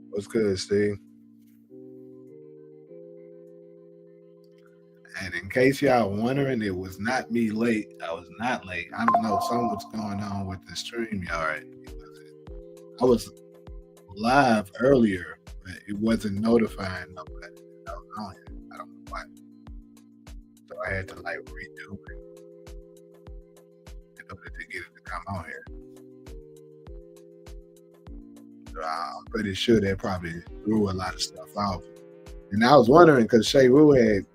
What's good, Steve? And in case y'all wondering, it was not me late. I was not late. I don't know. Something's going on with the stream yard. I was live earlier, but it wasn't notifying nobody that I was on here. I don't know why. So I had to like redo it in order to get it to come on here. So I'm pretty sure they probably threw a lot of stuff off. And I was wondering because Shay Rue had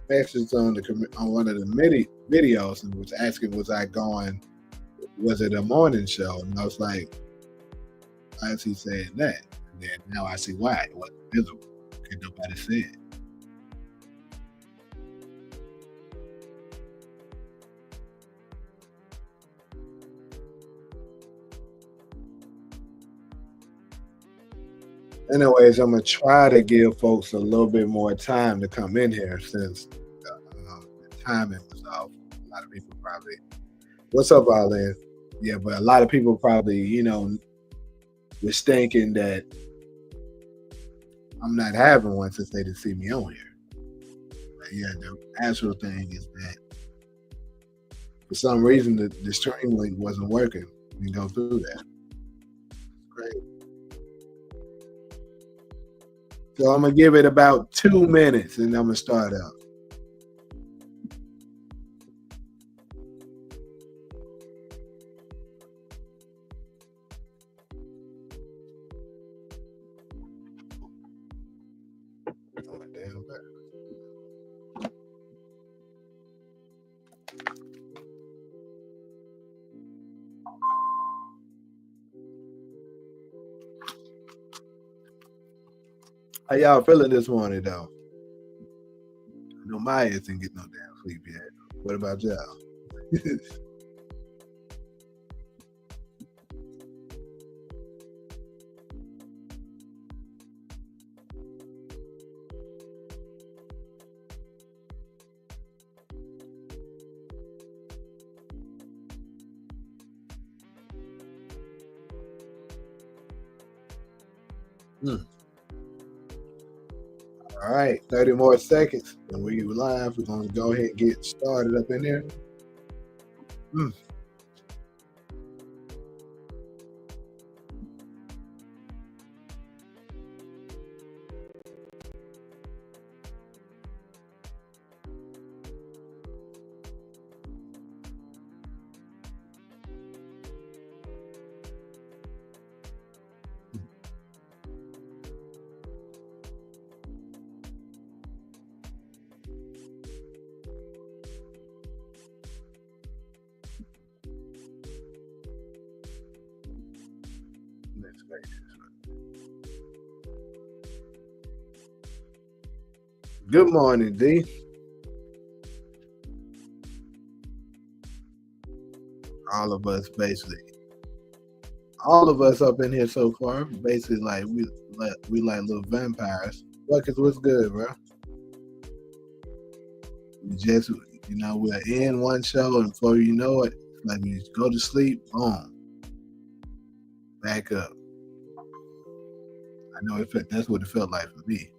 messaged on one of the videos and was asking, was it a morning show? And I was like, why is he saying that? And then now I see why. It wasn't visible. Because nobody said it. Anyways, I'm going to try to give folks a little bit more time to come in here since the timing was off. A lot of people probably, what's up, Arlen? Yeah, but a lot of people probably, was thinking that I'm not having one since they didn't see me on here. But yeah, the actual thing is that for some reason the stream link wasn't working. We go through that. Great. So I'm gonna give it about 2 minutes and I'm gonna start out. How y'all feeling this morning though? I know my ass didn't get no damn sleep yet. What about y'all? All right, 30 more seconds and we live. We're gonna go ahead and get started up in there. Good morning, D. All of us up in here so far, basically like we like little vampires. Buckets, what's good, bro? We just we're in one show and before you know it, like you go to sleep, boom, back up. I know that's what it felt like for me.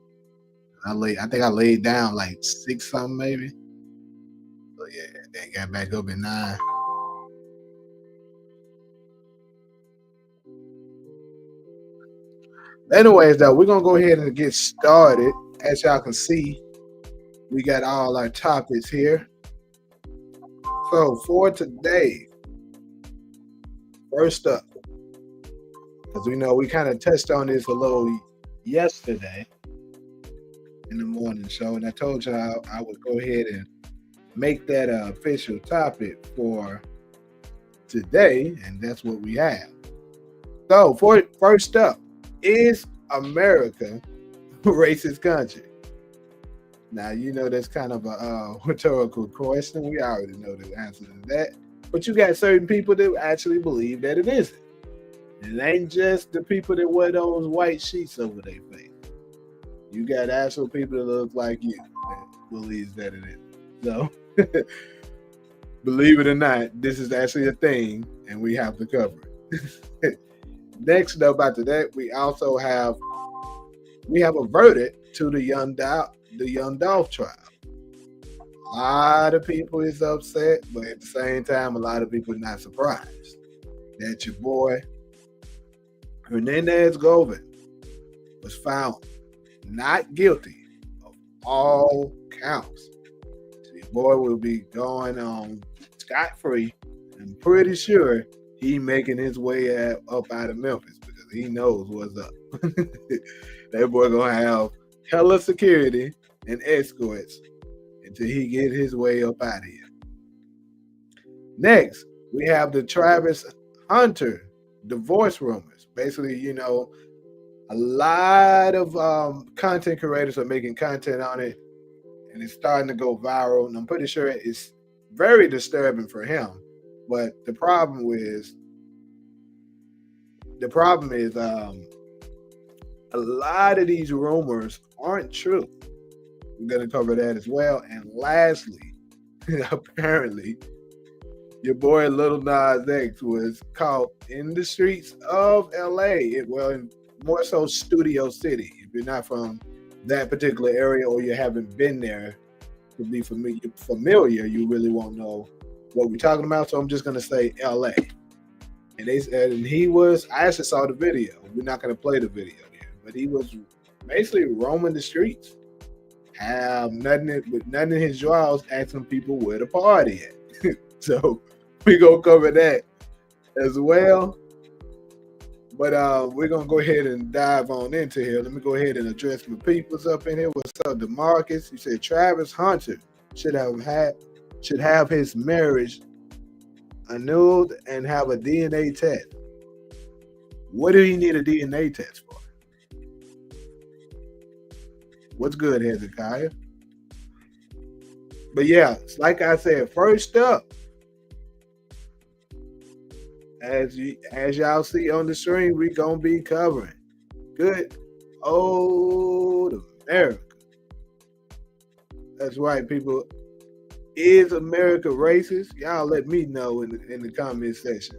I think I laid down like 6 something maybe. So yeah, then got back up at 9. Anyways, though, we're gonna go ahead and get started. As y'all can see, we got all our topics here. So for today, first up, because we know we kind of touched on this a little yesterday in the morning show, and I told y'all I would go ahead and make that an official topic for today, and that's what we have. So for first up, is America a racist country? Now, that's kind of a rhetorical question. We already know the answer to that. But you got certain people that actually believe that it isn't. It ain't just the people that wear those white sheets over their face. You got actual people that look like you that believes that it is. So, believe it or not, this is actually a thing, and we have to cover it. Next up after that, we have a verdict to the young Dolph trial. A lot of people is upset, but at the same time, a lot of people are not surprised that your boy Hernandez Govan was found not guilty of all counts. So your boy will be going on scot-free. I'm pretty sure he making his way up out of Memphis because he knows what's up. That boy gonna have hella security and escorts until he get his way up out of here. Next, we have the Travis Hunter divorce rumors. Basically, a lot of content creators are making content on it, and it's starting to go viral. And I'm pretty sure it's very disturbing for him. But the problem is, a lot of these rumors aren't true. We're going to cover that as well. And lastly, apparently, your boy Lil Nas X was caught in the streets of LA. More so Studio City. If you're not from that particular area or you haven't been there to be familiar, you really won't know what we're talking about. So I'm just going to say LA. And they said, I actually saw the video. We're not going to play the video here, but he was basically roaming the streets, have nothing in his drawers, asking people where the party at. So we're going to cover that as well. But we're going to go ahead and dive on into here. Let me go ahead and address my peoples up in here. What's up, DeMarcus? You said Travis Hunter should have his marriage annulled and have a DNA test. What do you need a DNA test for? What's good, Hezekiah? But yeah, like I said, first up, as y'all see on the screen, we gonna be covering good old America. That's right, people. Is America racist? Y'all let me know in the comment section.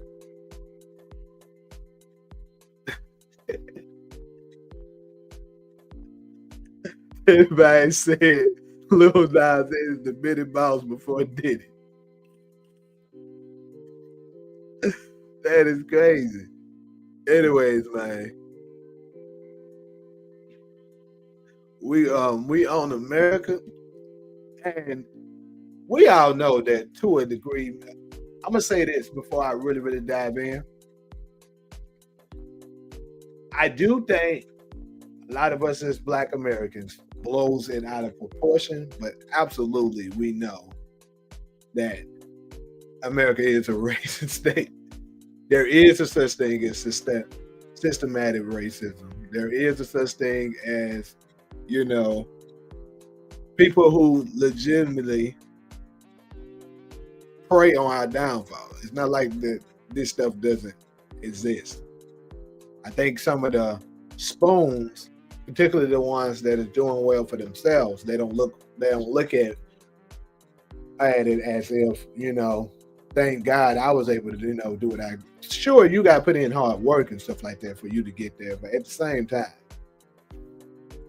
Everybody said Lil Nas is the Bitty Boss before Diddy. That is crazy. Anyways, man. We own America, and we all know that to a degree. I'm gonna say this before I really dive in. I do think a lot of us as Black Americans blows it out of proportion, but absolutely we know that America is a racist state. There is a such thing as systematic racism. There is a such thing as, people who legitimately prey on our downfall. It's not like this stuff doesn't exist. I think some of the spoons, particularly the ones that are doing well for themselves, they don't look at it as if, thank God I was able to, do what sure, you got to put in hard work and stuff like that for you to get there. But at the same time,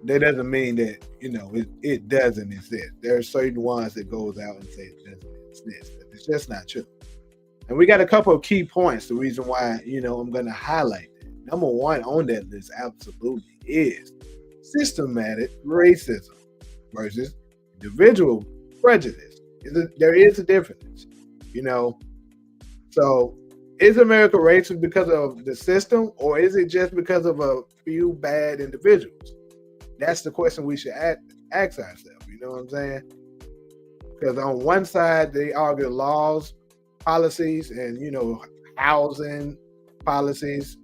that doesn't mean that, it doesn't exist. There are certain ones that goes out and say it doesn't exist. It's just not true. And we got a couple of key points. The reason why, I'm going to highlight that. Number one on that list absolutely is systematic racism versus individual prejudice. There is a difference, So is America racist because of the system, or is it just because of a few bad individuals? That's the question we should ask ourselves. You know what I'm saying? Because on one side, they argue laws, policies, and, housing policies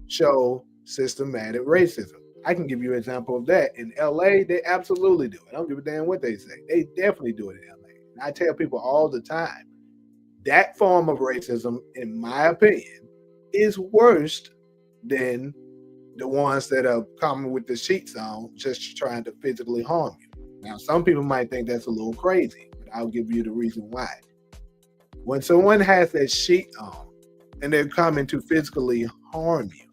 show systematic racism. I can give you an example of that. In LA, they absolutely do it. I don't give a damn what they say. They definitely do it in LA. And I tell people all the time, that form of racism, in my opinion, is worse than the ones that are coming with the sheets on, just trying to physically harm you. Now, some people might think that's a little crazy, but I'll give you the reason why. When someone has that sheet on and they're coming to physically harm you,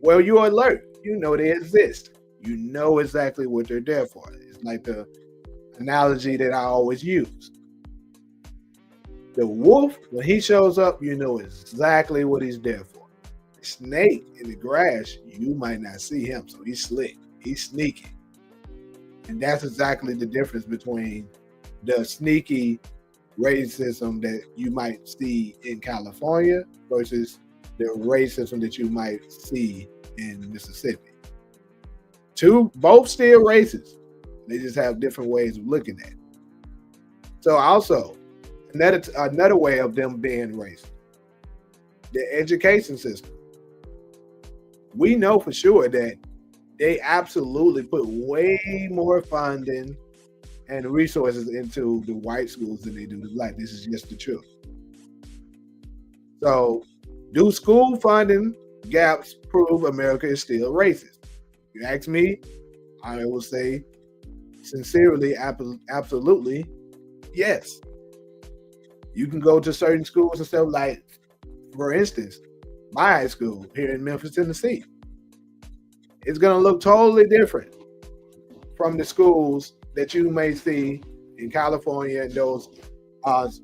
well, you're alert. You know they exist. You know exactly what they're there for. It's like the analogy that I always use. The wolf, when he shows up, you know exactly what he's there for. The snake in the grass, you might not see him, so he's slick. He's sneaky. And that's exactly the difference between the sneaky racism that you might see in California versus the racism that you might see in Mississippi. Both still racist. They just have different ways of looking at it. So also, another way of them being racist, the education system. We know for sure that they absolutely put way more funding and resources into the white schools than they do the black. This is just the truth. So, do school funding gaps prove America is still racist? If you ask me, I will say sincerely, absolutely, yes. You can go to certain schools and stuff like, for instance, my high school here in Memphis, Tennessee. It's going to look totally different from the schools that you may see in California and those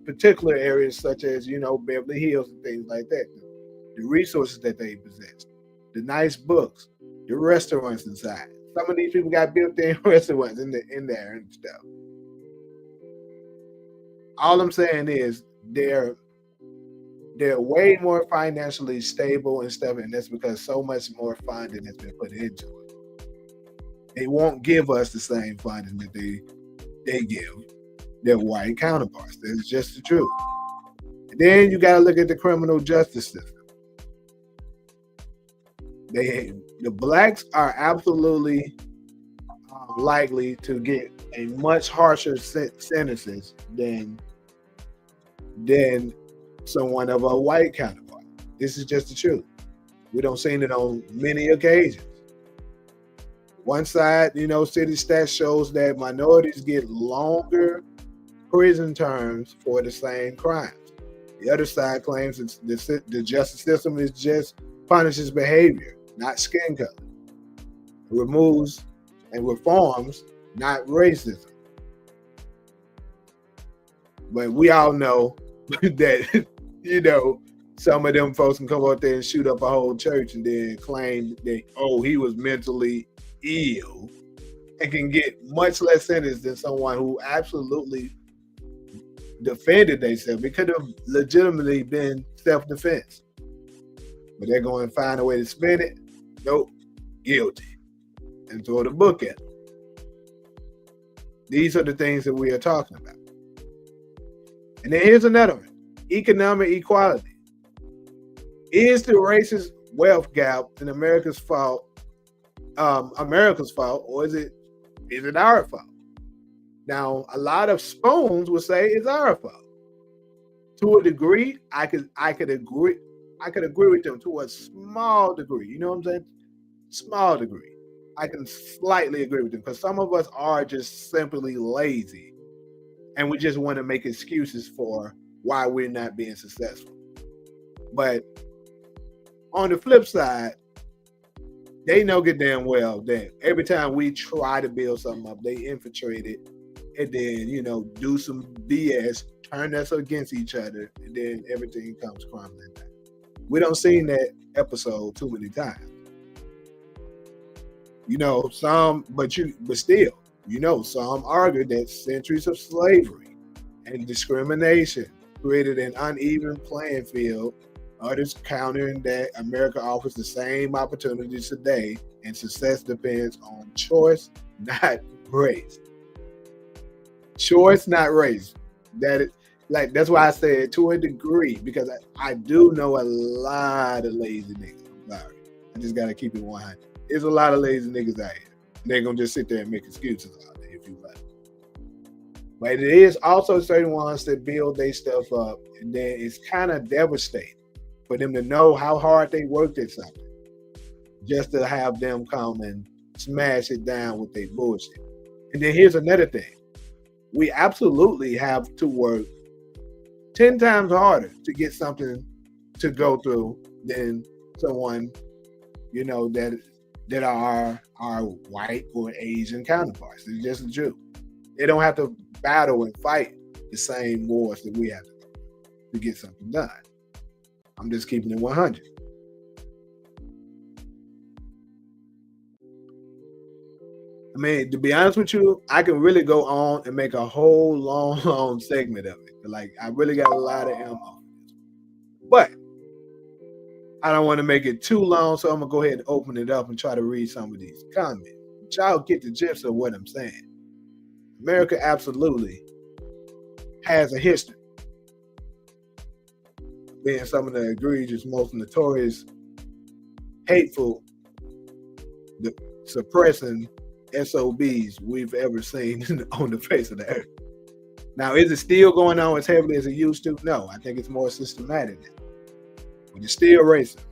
particular areas such as, Beverly Hills and things like that. The resources that they possess, the nice books, the restaurants inside. Some of these people got built-in restaurants in there and stuff. All I'm saying is they're way more financially stable and stuff, and that's because so much more funding has been put into it. They won't give us the same funding that they give their white counterparts. That's just the truth. And then you got to look at the criminal justice system. The blacks are absolutely likely to get a much harsher sentences than someone of a white counterpart. This is just the truth. We don't see it on many occasions. One side, city stats shows that minorities get longer prison terms for the same crimes. The other side claims that the justice system is just punishes behavior, not skin color. It removes and reforms, not racism. But we all know that, some of them folks can come out there and shoot up a whole church and then claim that, he was mentally ill and can get much less sentence than someone who absolutely defended themselves. It could have legitimately been self-defense. But they're going to find a way to spin it. Nope, guilty. And throw the book at them. These are the things that we are talking about. And then here's another one. Economic equality. Is the racist wealth gap in America's fault, or is it our fault? Now, a lot of spoons would say it's our fault. To a degree, I could agree with them to a small degree. You know what I'm saying? Small degree. I can slightly agree with them because some of us are just simply lazy and we just want to make excuses for why we're not being successful. But on the flip side, they know good damn well that every time we try to build something up, they infiltrate it and then, do some BS, turn us against each other, and then everything comes crumbling down. We don't seen that episode too many times. Some argue that centuries of slavery and discrimination created an uneven playing field. Others countering that America offers the same opportunities today and success depends on choice, not race. Choice, not race. That's why I said to a degree, because I do know a lot of lazy niggas. I'm sorry. I just got to keep it 100. It's a lot of lazy niggas out here. They're gonna just sit there and make excuses out there if you like. But it is also certain ones that build their stuff up, and then it's kind of devastating for them to know how hard they worked at something, just to have them come and smash it down with their bullshit. And then here's another thing. We absolutely have to work 10 times harder to get something to go through than someone, that are our white or Asian counterparts. It's just the truth. They don't have to battle and fight the same wars that we have to get something done. I'm just keeping it 100. I mean, to be honest with you, I can really go on and make a whole long segment of it. Like, I really got a lot of ammo. But I don't want to make it too long, so I'm going to go ahead and open it up and try to read some of these comments. But y'all get the gist of what I'm saying. America absolutely has a history of being some of the egregious, most notorious, hateful, suppressing SOBs we've ever seen on the face of the earth. Now, is it still going on as heavily as it used to? No, I think it's more systematic now. But it's still racist.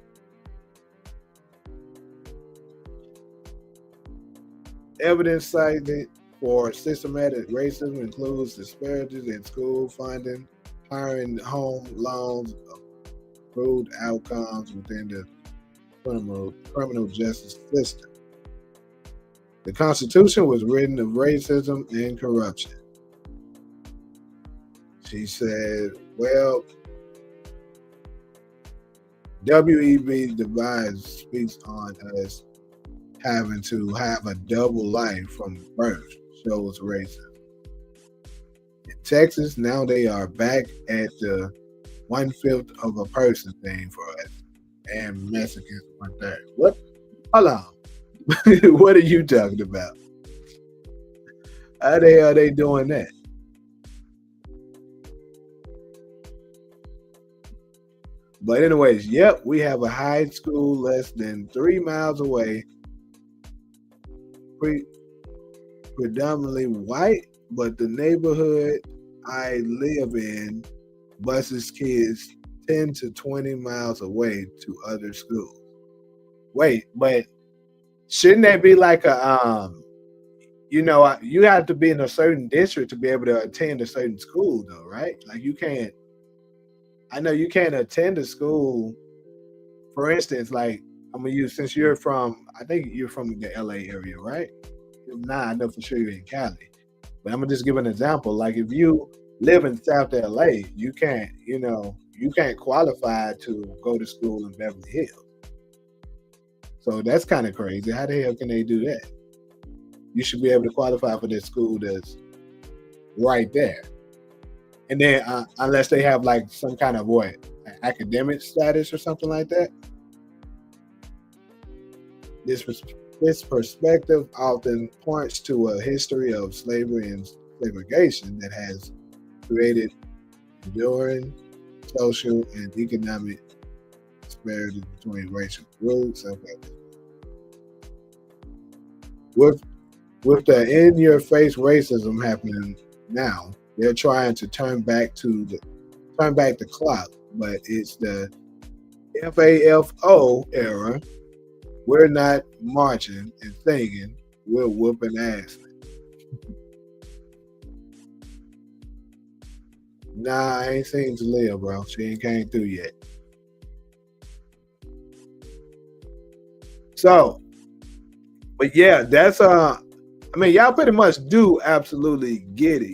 Evidence cited for systematic racism includes disparities in school funding, hiring, home loans, approved outcomes within the criminal justice system. The Constitution was written of racism and corruption. She said, well, W.E.B. Du Bois speaks on us having to have a double life from birth, shows racism. In Texas, now they are back at the 1/5 of a person thing for us, and Mexicans 1/3. What? Hold on. What are you talking about? How the hell are they doing that? But anyways, yep, we have a high school less than 3 miles away, predominantly white, but the neighborhood I live in buses kids 10 to 20 miles away to other schools. Wait, but shouldn't that be like a, you have to be in a certain district to be able to attend a certain school though, right? Like I know you can't attend a school, for instance, like I'm gonna use, since I think you're from the LA area, right? If not, I know for sure you're in Cali. But I'm gonna just give an example. Like if you live in South LA, you can't qualify to go to school in Beverly Hills. So that's kind of crazy. How the hell can they do that? You should be able to qualify for this school that's right there. And then unless they have like some kind of academic status or something like that. This perspective often points to a history of slavery and segregation that has created enduring social and economic disparities between racial groups. With the in-your-face racism happening now, they're trying to turn back the clock, but it's the FAFO era. We're not marching and singing, we're whooping ass. Nah, I ain't seen Jalea, bro. She ain't came through yet. So, but yeah, that's y'all pretty much do absolutely get it,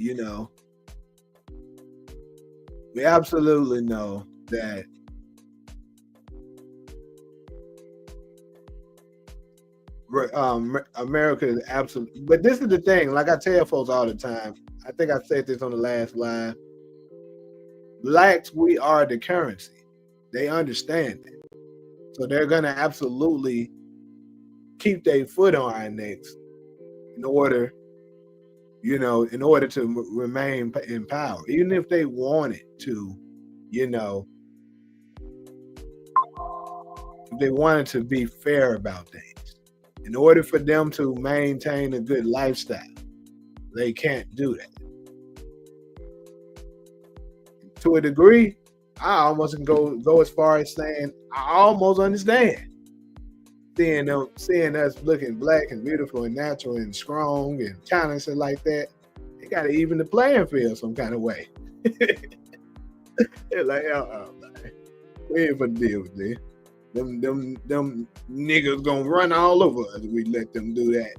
We absolutely know that America is absolutely, but this is the thing, like I tell folks all the time, I think I said this on the last line, blacks, we are the currency. They understand it. So they're going to absolutely keep their foot on our necks in order to remain in power, even if they wanted to, if they wanted to be fair about things. In order for them to maintain a good lifestyle, they can't do that. To a degree, I almost can go as far as saying I almost understand seeing us looking black and beautiful and natural and strong and talented like that. They got to even the playing field some kind of way. They're like, man, we ain't gonna deal with this. Them niggas gonna run all over us if we let them do that.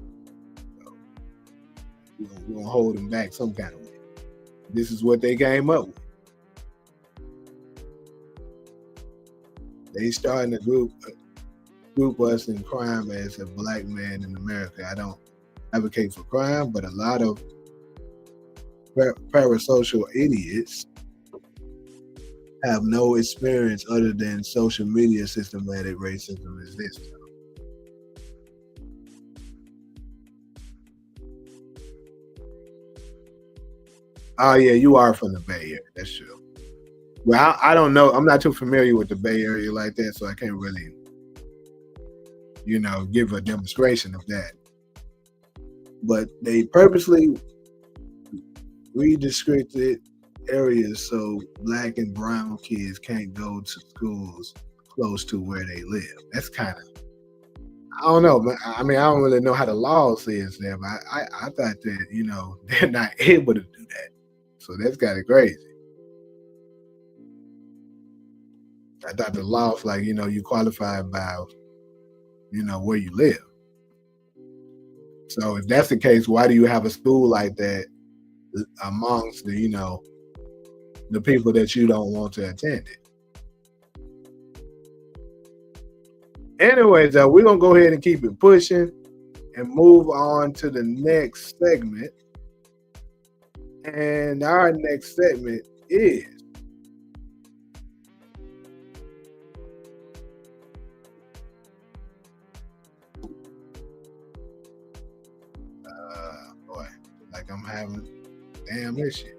So we're gonna hold them back some kind of way. This is what they came up with. They starting to group us in crime as a black man in America. I don't advocate for crime, but a lot of parasocial idiots have no experience other than social media systematic racism is this. Oh yeah, you are from the Bay Area. That's true. Well, I don't know. I'm not too familiar with the Bay Area like that, so I can't really, give a demonstration of that. But they purposely redistricted areas so black and brown kids can't go to schools close to where they live. That's kind of, I don't know, but I mean, I don't really know how the law says that, but I thought that, they're not able to do that. So that's kind of crazy. I thought the law's like, you qualified by, where you live. So if that's the case, why do you have a school like that amongst the people that you don't want to attend it? Anyways, we're going to go ahead and keep it pushing and move on to the next segment. And our next segment is boy, like I'm having damn issue.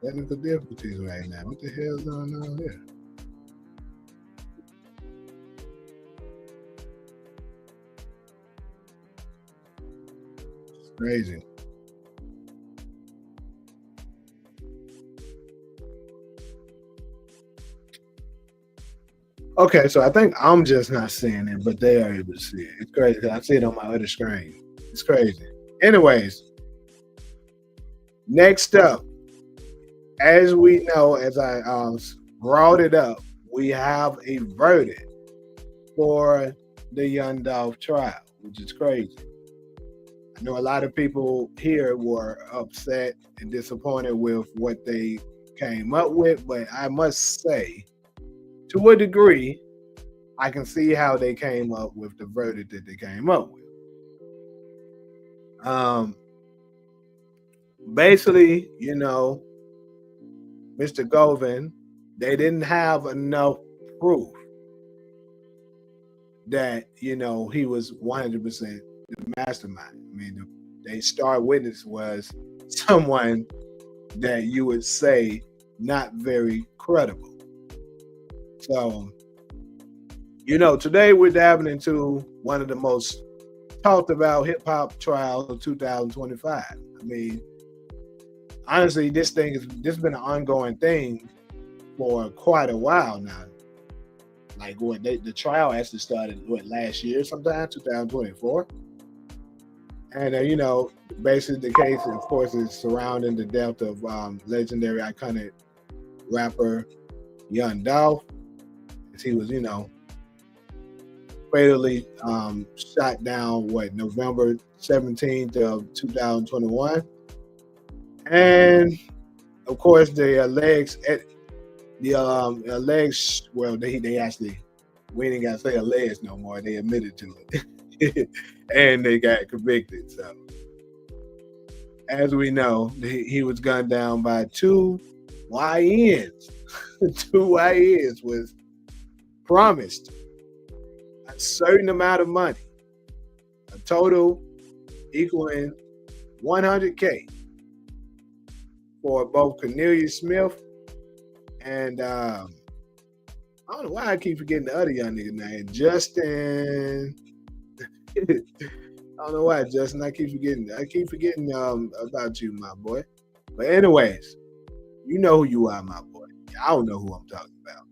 Technical difficulties right now. What the hell is going on here? It's crazy. Okay, so I think I'm just not seeing it, but they are able to see it. It's crazy because I see it on my other screen. It's crazy. Anyways, next up, as we know, as I brought it up, we have a verdict for the young Dolph trial, which is crazy. I know a lot of people here were upset and disappointed with what they came up with, but I must say, to a degree, I can see how they came up with the verdict that they came up with. Basically, Mr. Govan, they didn't have enough proof that, he was 100% the mastermind. I mean, the star witness was someone that you would say not very credible. So, today we're diving into one of the most talked about hip hop trials of 2025. I mean, honestly, this has been an ongoing thing for quite a while now. Like the trial actually started last year sometime, 2024. And basically the case, of course, is surrounding the death of legendary iconic rapper Young Dolph. He was, fatally shot down November 17th of 2021. And of course they actually, we ain't gotta say alleged no more, they admitted to it. And they got convicted. So as we know, he was gunned down by two YNs. Two YNs was promised a certain amount of money, a total equaling $100K for both Cornelius Smith and I don't know why I keep forgetting the other young nigga name, Justin. I don't know why, Justin. I keep forgetting about you, my boy. But anyways, you know who you are, my boy. I don't know who I'm talking about.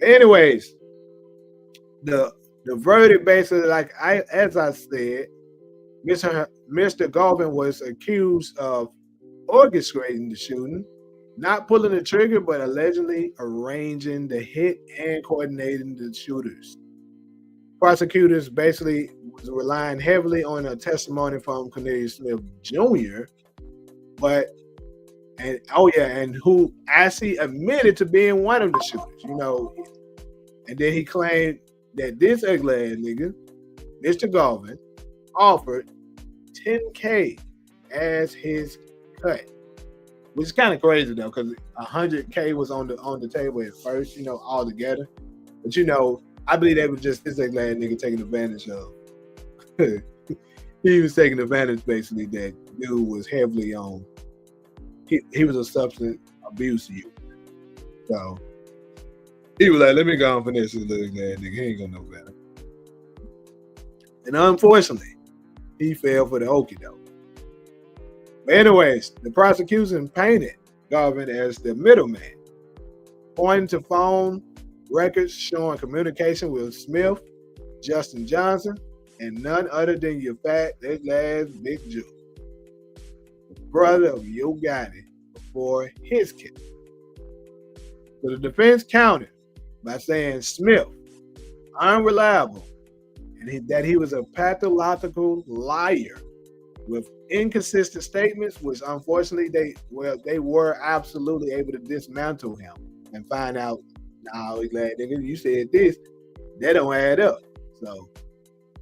Anyways, the verdict basically, as I said, Mr. Govan was accused of orchestrating the shooting, not pulling the trigger, but allegedly arranging the hit and coordinating the shooters. Prosecutors basically was relying heavily on a testimony from Cornelius Smith Jr., and who actually admitted to being one of the shooters, and then he claimed that this ugly nigga, Mr. Govan, offered $10K as his cut, which is kind of crazy though, because $100K was on the table at first, all together. But I believe that was just this ugly nigga taking advantage of. He was taking advantage basically that dude was heavily on. He was a substance abuse user, so he was like, "Let me go on for this little nigga. He ain't gonna know better." And unfortunately, he fell for the okie doke. But anyways, the prosecution painted Govan as the middleman, pointing to phone records showing communication with Smith, Justin Johnson, and none other than your fat, ass Big Jew, the brother of Yo Gotti, before his killing. So the defense countered by saying Smith, unreliable, and that he was a pathological liar with inconsistent statements, which unfortunately they were absolutely able to dismantle him and find out, nah, glad nigga, you said this, that don't add up. So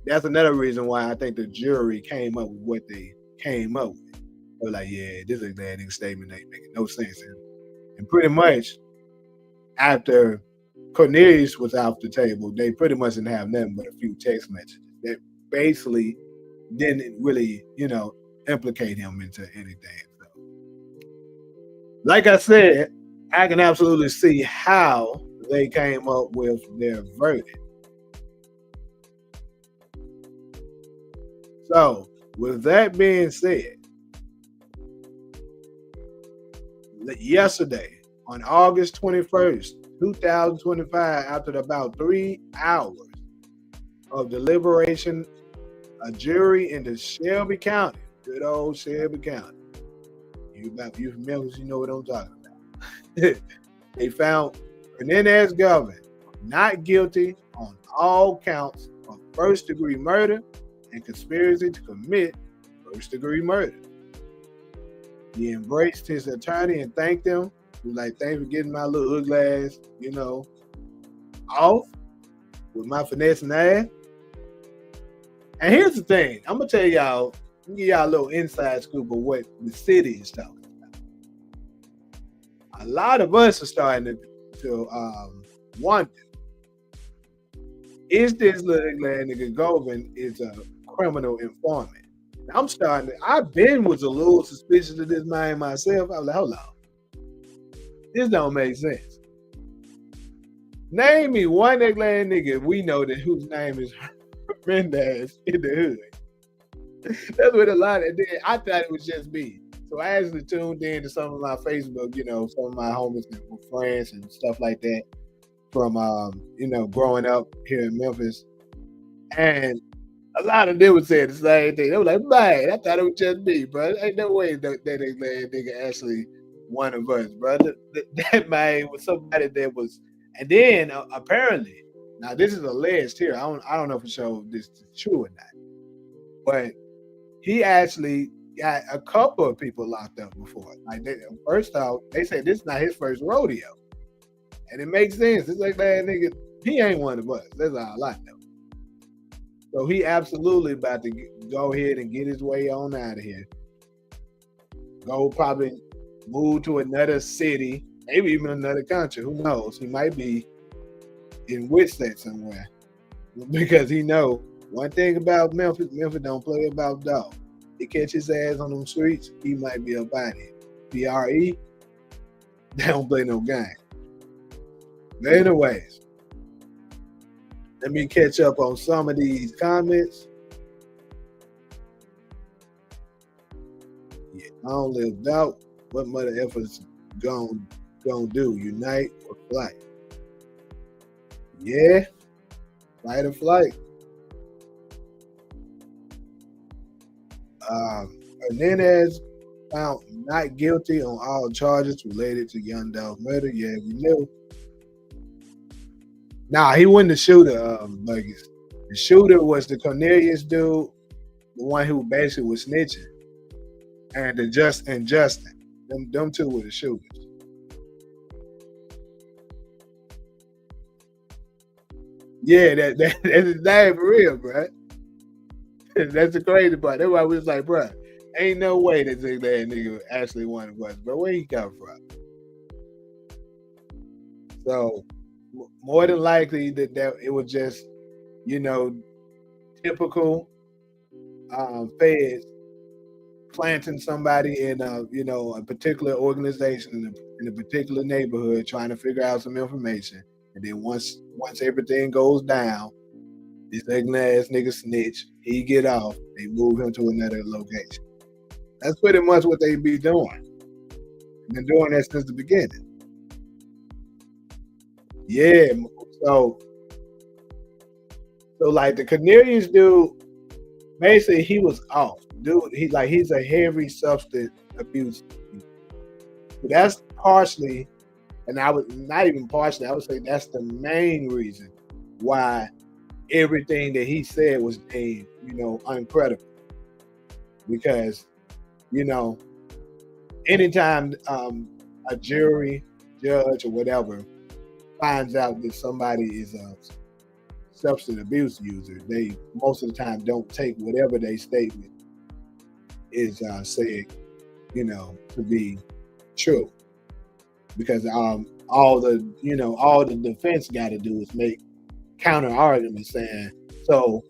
that's another reason why I think the jury came up with what they came up with. They were like, yeah, this is a glad nigga statement ain't making no sense. And pretty much after Cornelius was off the table, they pretty much didn't have nothing but a few text messages that basically didn't really, implicate him into anything. So, like I said, I can absolutely see how they came up with their verdict. So, with that being said, yesterday, on August 21st, 2025, after about 3 hours of deliberation, a jury in the Shelby County, good old Shelby County, you familiar, you know what I'm talking about. They found Hernandez Govan not guilty on all counts of first-degree murder and conspiracy to commit first-degree murder. He embraced his attorney and thanked them. He was like, "Thanks for getting my little ugly ass, off with my finessing ass." And here's the thing. I'm going to tell y'all, give y'all a little inside scoop of what the city is talking about. A lot of us are starting to wonder, is this little nigga Govan is a criminal informant? I've been was a little suspicious of this man myself. I was like, hold on. This don't make sense. Name me one nigga we know that whose name is Hernandez in the hood. That's what a lot of I thought it was just me. So I actually tuned in to some of my Facebook, some of my homies and friends and stuff like that from growing up here in Memphis. And a lot of them would say the same thing. They were like, man, I thought it was just me, bro. Ain't no way that nigga actually one of us, brother. That man was somebody that was, and then apparently, now this is alleged here. I don't know for sure if this is true or not, but he actually got a couple of people locked up before. Like first off, they said this is not his first rodeo, and it makes sense. It's like that nigga, he ain't one of us. That's all I know. So he absolutely about to go ahead and get his way on out of here. Go probably move to another city, maybe even another country. Who knows? He might be in Whitset somewhere. Because he know one thing about Memphis don't play about dog. They catch his ass on them streets, he might be up out here. PRE, they don't play no game. But anyways, let me catch up on some of these comments. Yeah, I don't live doubt. What mother efforts gonna do? Unite or flight? Yeah, fight or flight. Hernandez found not guilty on all charges related to Young Dolph murder. Yeah, we knew. Nah, he wasn't the shooter, Burgess. The shooter was the Cornelius dude, the one who basically was snitching. And Justin. Them two were the shooters. Yeah, that's his name for real, bro. That's the crazy part. That's why we was like, bro, ain't no way that nigga actually one of us, bro. Where he come from? So more than likely that it was just, typical feds planting somebody in a particular organization in a particular neighborhood, trying to figure out some information, and then once everything goes down, this ugly ass nigga snitch, he get off, they move him to another location. That's pretty much what they be doing. Been doing that since the beginning. Yeah, so like the Cornelius dude, basically he was off. Dude, he's a heavy substance abuse. But that's partially, and I would not even partially, I would say that's the main reason why everything that he said was deemed, uncredible. Because, anytime a jury, judge, or whatever finds out that somebody is a substance abuse user, they most of the time don't take whatever they statement is said, to be true. Because all the defense got to do is make counter arguments saying, so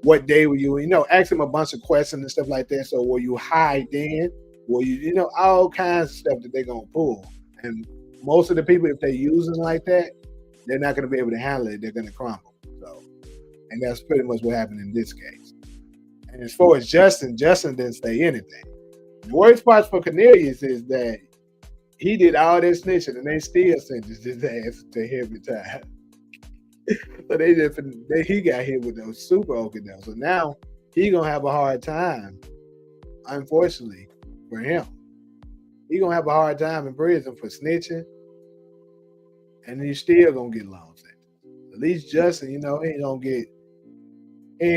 what day were you, ask him a bunch of questions and stuff like that. So were you high then? Were you, all kinds of stuff that they're going to pull. And most of the people, if they use it like that, they're not going to be able to handle it. They're going to crumble. So, and that's pretty much what happened in this case. And as far as Justin didn't say anything. The worst part for Cornelius is that he did all this snitching and they still sentenced his ass to heavy time. So he got hit with those super okey-dokes. So now he gonna have a hard time, unfortunately for him. He gonna have a hard time in prison for snitching, and he's still gonna get long sentence. At least Justin, he ain't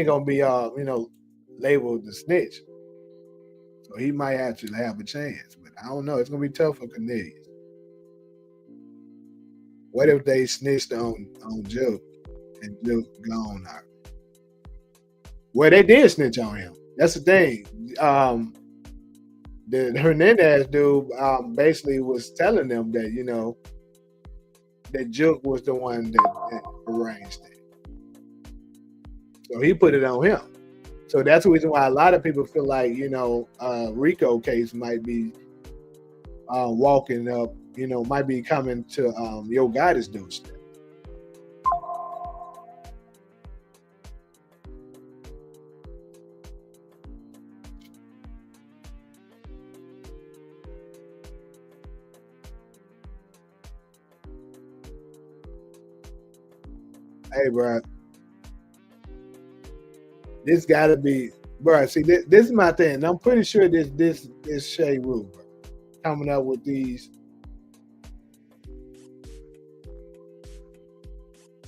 gonna be labeled the snitch. So he might actually have a chance, but I don't know. It's gonna be tough for Cornelius. What if they snitched on Joe and Joe gone out? Well, they did snitch on him. That's the thing. The Hernandez dude basically was telling them that, that Joke was the one that arranged it. So he put it on him. So that's the reason why a lot of people feel like, Rico case might be walking up, might be coming to Yo Gotti's doorstep. Hey, bro. This gotta be, bro. See, this is my thing. I'm pretty sure this Shay Rue, bro, coming up with these.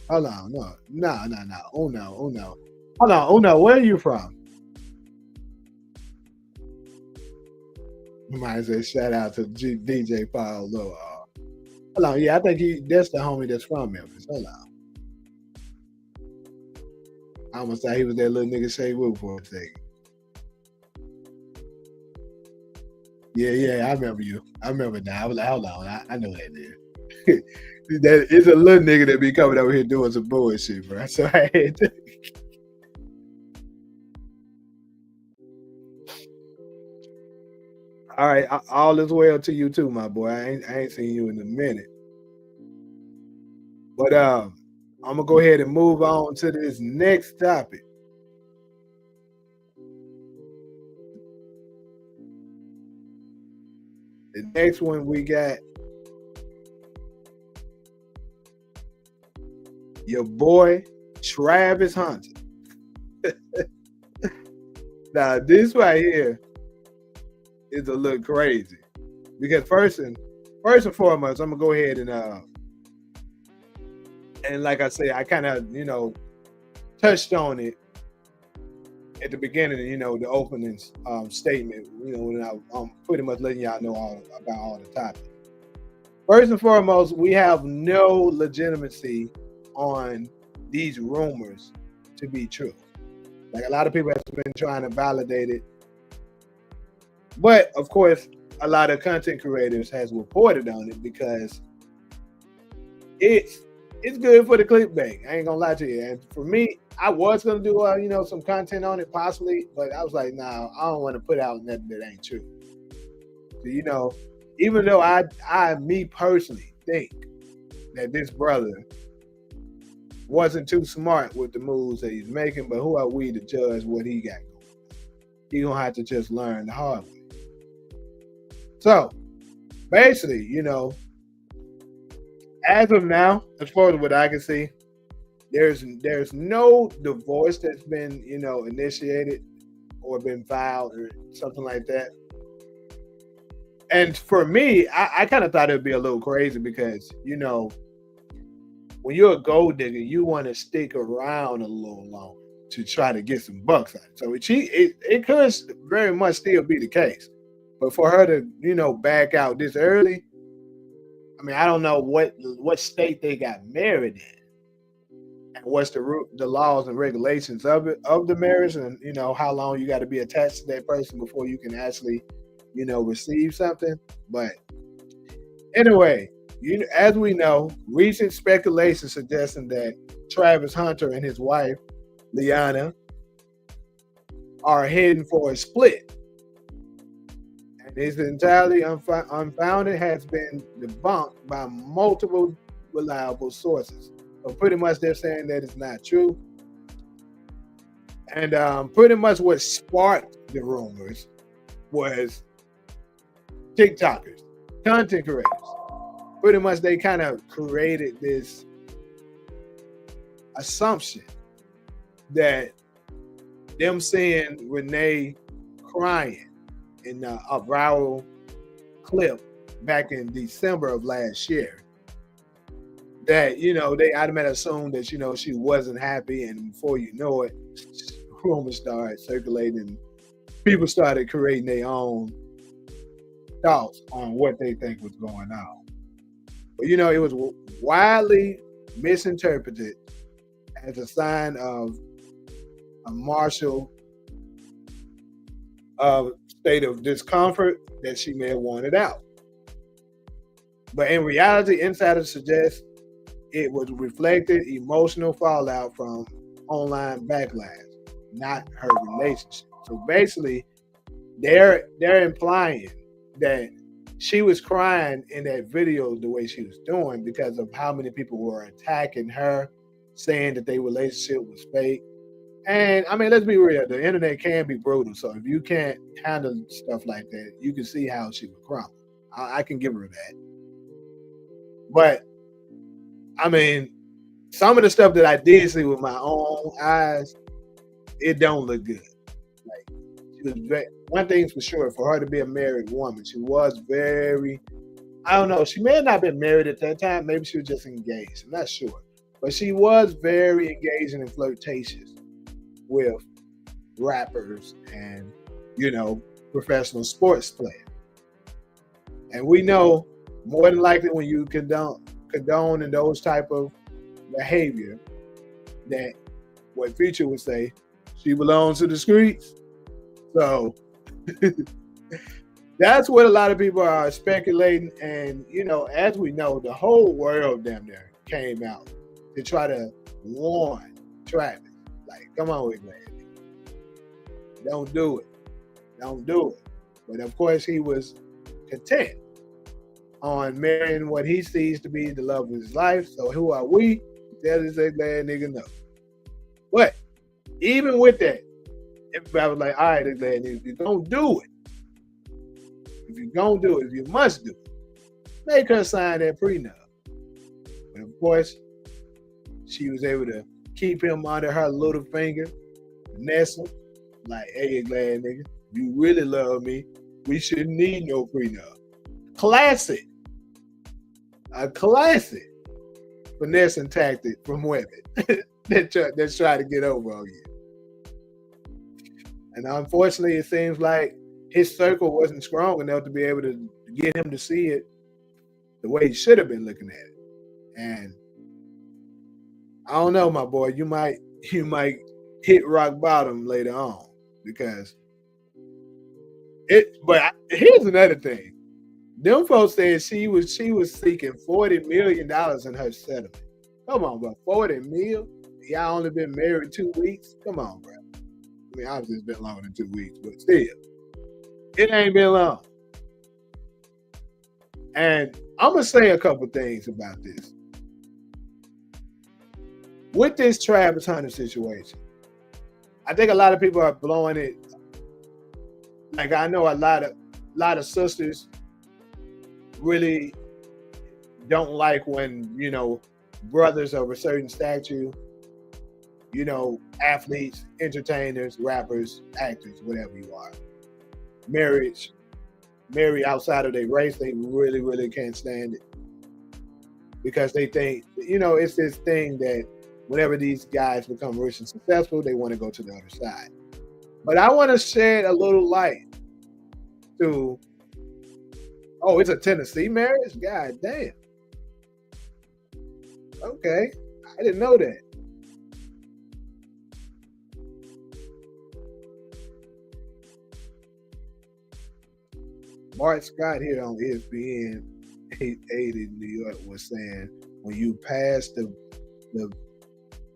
Hold on, no. Oh no. Hold on, oh no. Where are you from? You might say shout out to DJ Paul Low. Hold on, yeah, I think that's the homie that's from Memphis. Hold on. I almost thought he was that little nigga Shay Rue for a second. Yeah, I remember you. I remember now. I was like, hold on, I know that nigga. That it's a little nigga that be coming over here doing some bullshit, bro. So I had to. All right, all is well to you too, my boy. I ain't seen you in a minute. But I'm gonna go ahead and move on to this next topic. The next one we got your boy Travis Hunter. Now this right here is a little crazy because first and foremost, I'm gonna go ahead and like I say, I kind of touched on it at the beginning, the opening statement, when I'm pretty much letting y'all know about all the topics. First and foremost, we have no legitimacy on these rumors to be true. Like a lot of people have been trying to validate it. But of course, a lot of content creators has reported on it because it's good for the clickbait. I ain't gonna lie to you. And for me, I was gonna do some content on it possibly, but I was like, nah, I don't want to put out nothing that ain't true. So, even though I me personally think that this brother wasn't too smart with the moves that he's making, but who are we to judge what he got going on? He gonna have to just learn the hard way. So basically, as of now, as far as what I can see, there's no divorce that's been, initiated or been filed or something like that. And for me, I kind of thought it'd be a little crazy because, when you're a gold digger, you want to stick around a little longer to try to get some bucks out. So it could very much still be the case. But for her to, back out this early, I mean, I don't know what state they got married in, and what's the laws and regulations of the marriage, and how long you got to be attached to that person before you can actually, receive something. But anyway, as we know, recent speculation suggesting that Travis Hunter and his wife Liana are heading for a split. It's entirely unfounded, has been debunked by multiple reliable sources. So pretty much they're saying that it's not true. And pretty much what sparked the rumors was TikTokers, content creators. Pretty much they kind of created this assumption that them seeing Renee crying in a viral clip back in December of last year, that they automatically assumed that she wasn't happy, and before you know it, rumors started circulating. People started creating their own thoughts on what they think was going on. But it was widely misinterpreted as a sign of a martial state of discomfort that she may have wanted out. But in reality, insiders suggest it was reflected emotional fallout from online backlash, not her relationship. So basically, they're implying that she was crying in that video the way she was doing because of how many people were attacking her, saying that their relationship was fake. And I mean, let's be real, the internet can be brutal. So if you can't handle stuff like that, you can see how she would crumble. I can give her that. But I mean, some of the stuff that I did see with my own eyes, it don't look good. Like, one thing's for sure, for her to be a married woman, she was very, I don't know, she may have not been married at that time. Maybe she was just engaged. I'm not sure. But she was very engaging and flirtatious with rappers and, professional sports players. And we know more than likely when you condone in those type of behavior, that what Future would say, she belongs to the streets. So that's what a lot of people are speculating. And, as we know, the whole world damn near came out to try to warn Travis. Like, come on with that. Don't do it. Don't do it. But of course, he was content on marrying what he sees to be the love of his life. So who are we? Tell this glad nigga no. But even with that, everybody was like, all right, glad nigga, if you're gonna do it, if you must do it, make her sign that prenup. But of course, she was able to keep him under her little finger, Vanessa, like, hey, glad nigga, if you really love me, we shouldn't need no prenup. Classic. A classic finessing tactic from women that try to get over on you. And unfortunately, it seems like his circle wasn't strong enough to be able to get him to see it the way he should have been looking at it. And I don't know, my boy, you might hit rock bottom later on because but here's another thing. Them folks said she was seeking $40 million in her settlement. Come on, bro. 40 mil? Y'all only been married 2 weeks? Come on, bro. I mean, obviously it's been longer than 2 weeks, but still. It ain't been long. And I'm going to say a couple things about this. With this Travis Hunter situation, I think a lot of people are blowing it. Like, I know a lot of sisters really don't like when, brothers of a certain stature, athletes, entertainers, rappers, actors, whatever you are, marry outside of their race. They really, really can't stand it because they think, it's this thing that whenever these guys become rich and successful, they want to go to the other side. But I want to shed a little light to, it's a Tennessee marriage? God damn. Okay. I didn't know that. Mark Scott here on ESPN 880 in New York was saying, when you pass the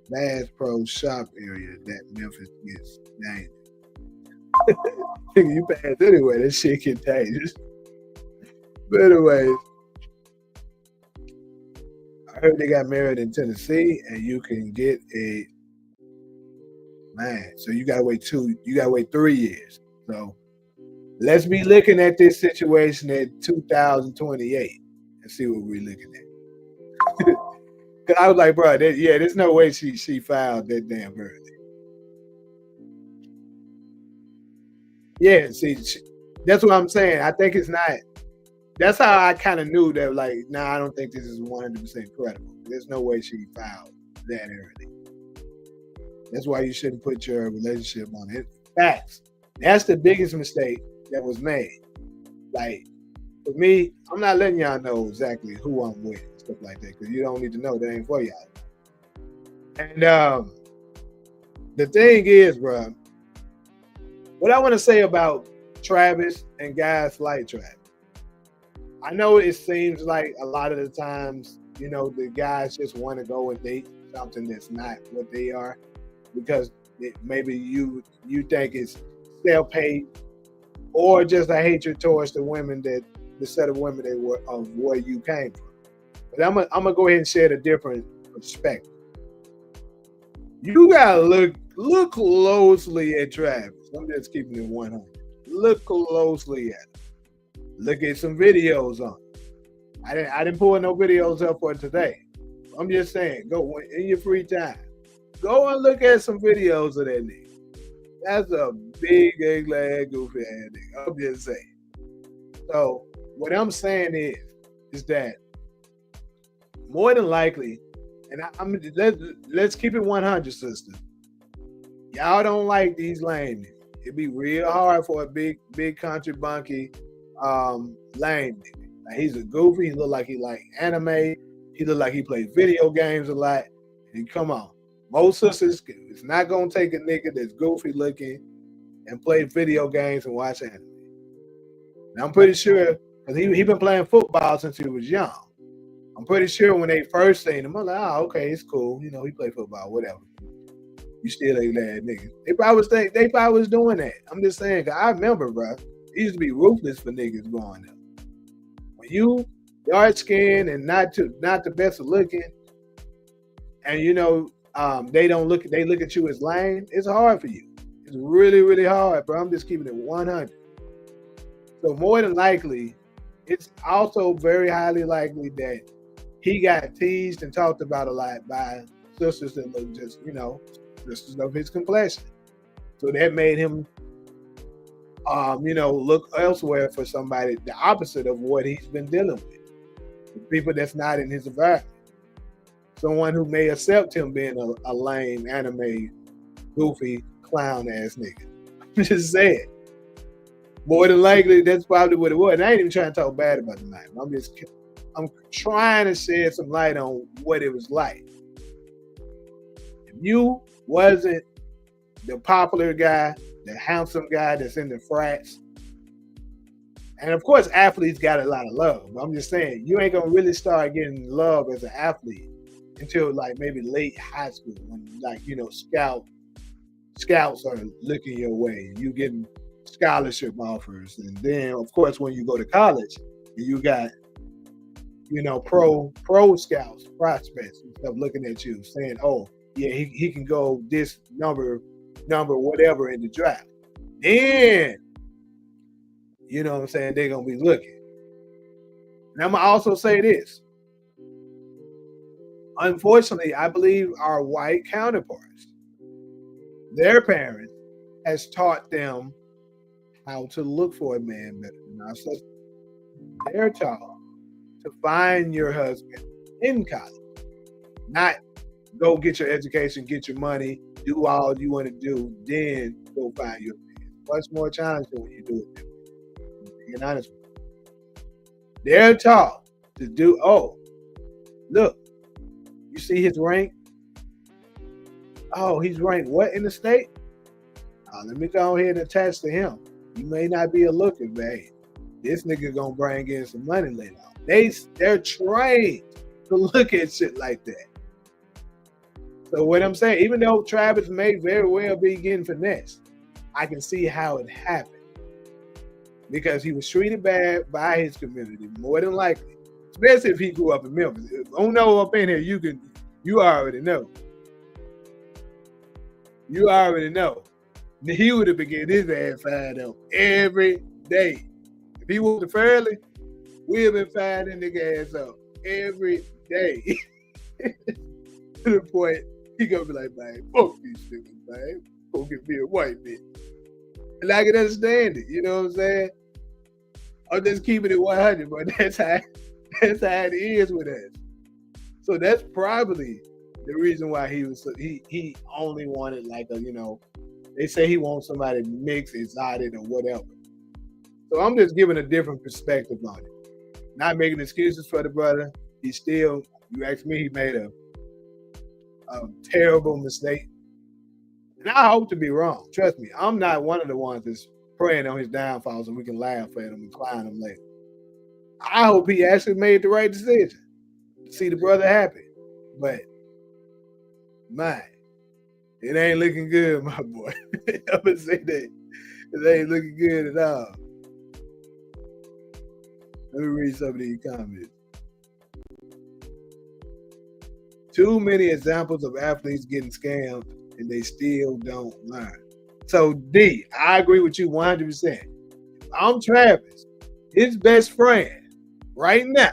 Bass Pro Shop area, that Memphis gets dangerous. You pass anyway, that shit get dangerous. But anyways, I heard they got married in Tennessee, and you can get so you gotta wait 3 years. So let's be looking at this situation at 2028 and see what we're looking at. Cause I was like, bro, there's no way she filed that damn early. Yeah, see, that's what I'm saying. I think it's not. That's how I kind of knew that, like, I don't think this is 100% credible. There's no way she filed that early. That's why you shouldn't put your relationship on it. Facts. That's the biggest mistake that was made. Like, for me, I'm not letting y'all know exactly who I'm with and stuff like that, because you don't need to know. That ain't for y'all. And the thing is, bro, what I want to say about Travis and guys like Travis, I know it seems like a lot of the times, the guys just want to go and date something that's not what they are, because maybe you think it's self-hate or just a hatred towards the set of women of where you came from. But I'm gonna go ahead and share a different perspective. You gotta look closely at Travis. I'm just keeping it 100. Look closely at it. Look at some videos on it. I didn't pull no videos up for today. I'm just saying, go in your free time. Go and look at some videos of that nigga. That's a big, ugly, goofy ass nigga. I'm just saying. So what I'm saying is that more than likely, and let's keep it 100, sister. Y'all don't like these lame niggas. It'd be real hard for a big country bunky lame nigga. Like, he's a goofy. He look like he like anime. He look like he plays video games a lot. And come on, most sisters, it's not gonna take a nigga that's goofy looking and play video games and watch anime. And I'm pretty sure, because he been playing football since he was young. I'm pretty sure when they first seen him, I'm like, okay, it's cool. He play football, whatever. You still a glad nigga. They probably was doing that. I'm just saying, 'cause I remember, bro. He used to be ruthless for niggas growing up. When you dark skinned and not the best of looking, and they look at you as lame, it's hard for you. It's really, really hard, bro. I'm just keeping it 100. So more than likely, it's also very highly likely that he got teased and talked about a lot by sisters that look just, sisters of his complexion. So that made him, look elsewhere for somebody the opposite of what he's been dealing with. People that's not in his environment. Someone who may accept him being a lame, anime, goofy, clown ass nigga. I'm just saying. More than likely, that's probably what it was. And I ain't even trying to talk bad about the night. I'm trying to shed some light on what it was like. If you wasn't the popular guy, the handsome guy that's in the frats, and of course, athletes got a lot of love. But I'm just saying, you ain't gonna really start getting love as an athlete until like maybe late high school, when scouts are looking your way. You getting scholarship offers, and then of course when you go to college, and you got pro scouts, prospects and stuff looking at you saying, oh yeah, he can go this number whatever in the draft. Then you know what I'm saying, they're gonna be looking. And I'm gonna also say this. Unfortunately, I believe our white counterparts, their parents has taught them how to look for a man better than our sisters. They're taught to find your husband in college, not go get your education, get your money, do all you want to do, then go find your man. Much more challenging when you do it that way. Being honest with you. They're taught to do, oh, look, you see his rank? Oh, he's ranked what in the state? Let me go ahead and attach to him. You may not be a looker, but hey, this nigga gonna bring in some money later on. They're trained to look at shit like that. So what I'm saying, even though Travis may very well be getting finessed, I can see how it happened. Because he was treated bad by his community, more than likely. Especially if he grew up in Memphis. If I don't know up in here, you already know. You already know. He would have been getting his ass fired up every day. If he was fairly, we'd have been firing nigga ass up every day. To the point, he gonna be like, man, fuck these niggas, man. Go get me a white bitch. And I can understand it, you know what I'm saying? I'm just keeping it 100, but that's how it is with us. So that's probably the reason why he only wanted like a, they say he wants somebody mixed, exotic, or whatever. So I'm just giving a different perspective on it. Not making excuses for the brother. He still, you ask me, he made a terrible mistake. And I hope to be wrong. Trust me, I'm not one of the ones that's praying on his downfall so we can laugh at him and clown him later. I hope he actually made the right decision. See the brother happy. But, man, it ain't looking good, my boy. I'm going to say that. It ain't looking good at all. Let me read some of these comments. Too many examples of athletes getting scammed and they still don't learn. So, D, I agree with you 100%. I'm Travis. His best friend right now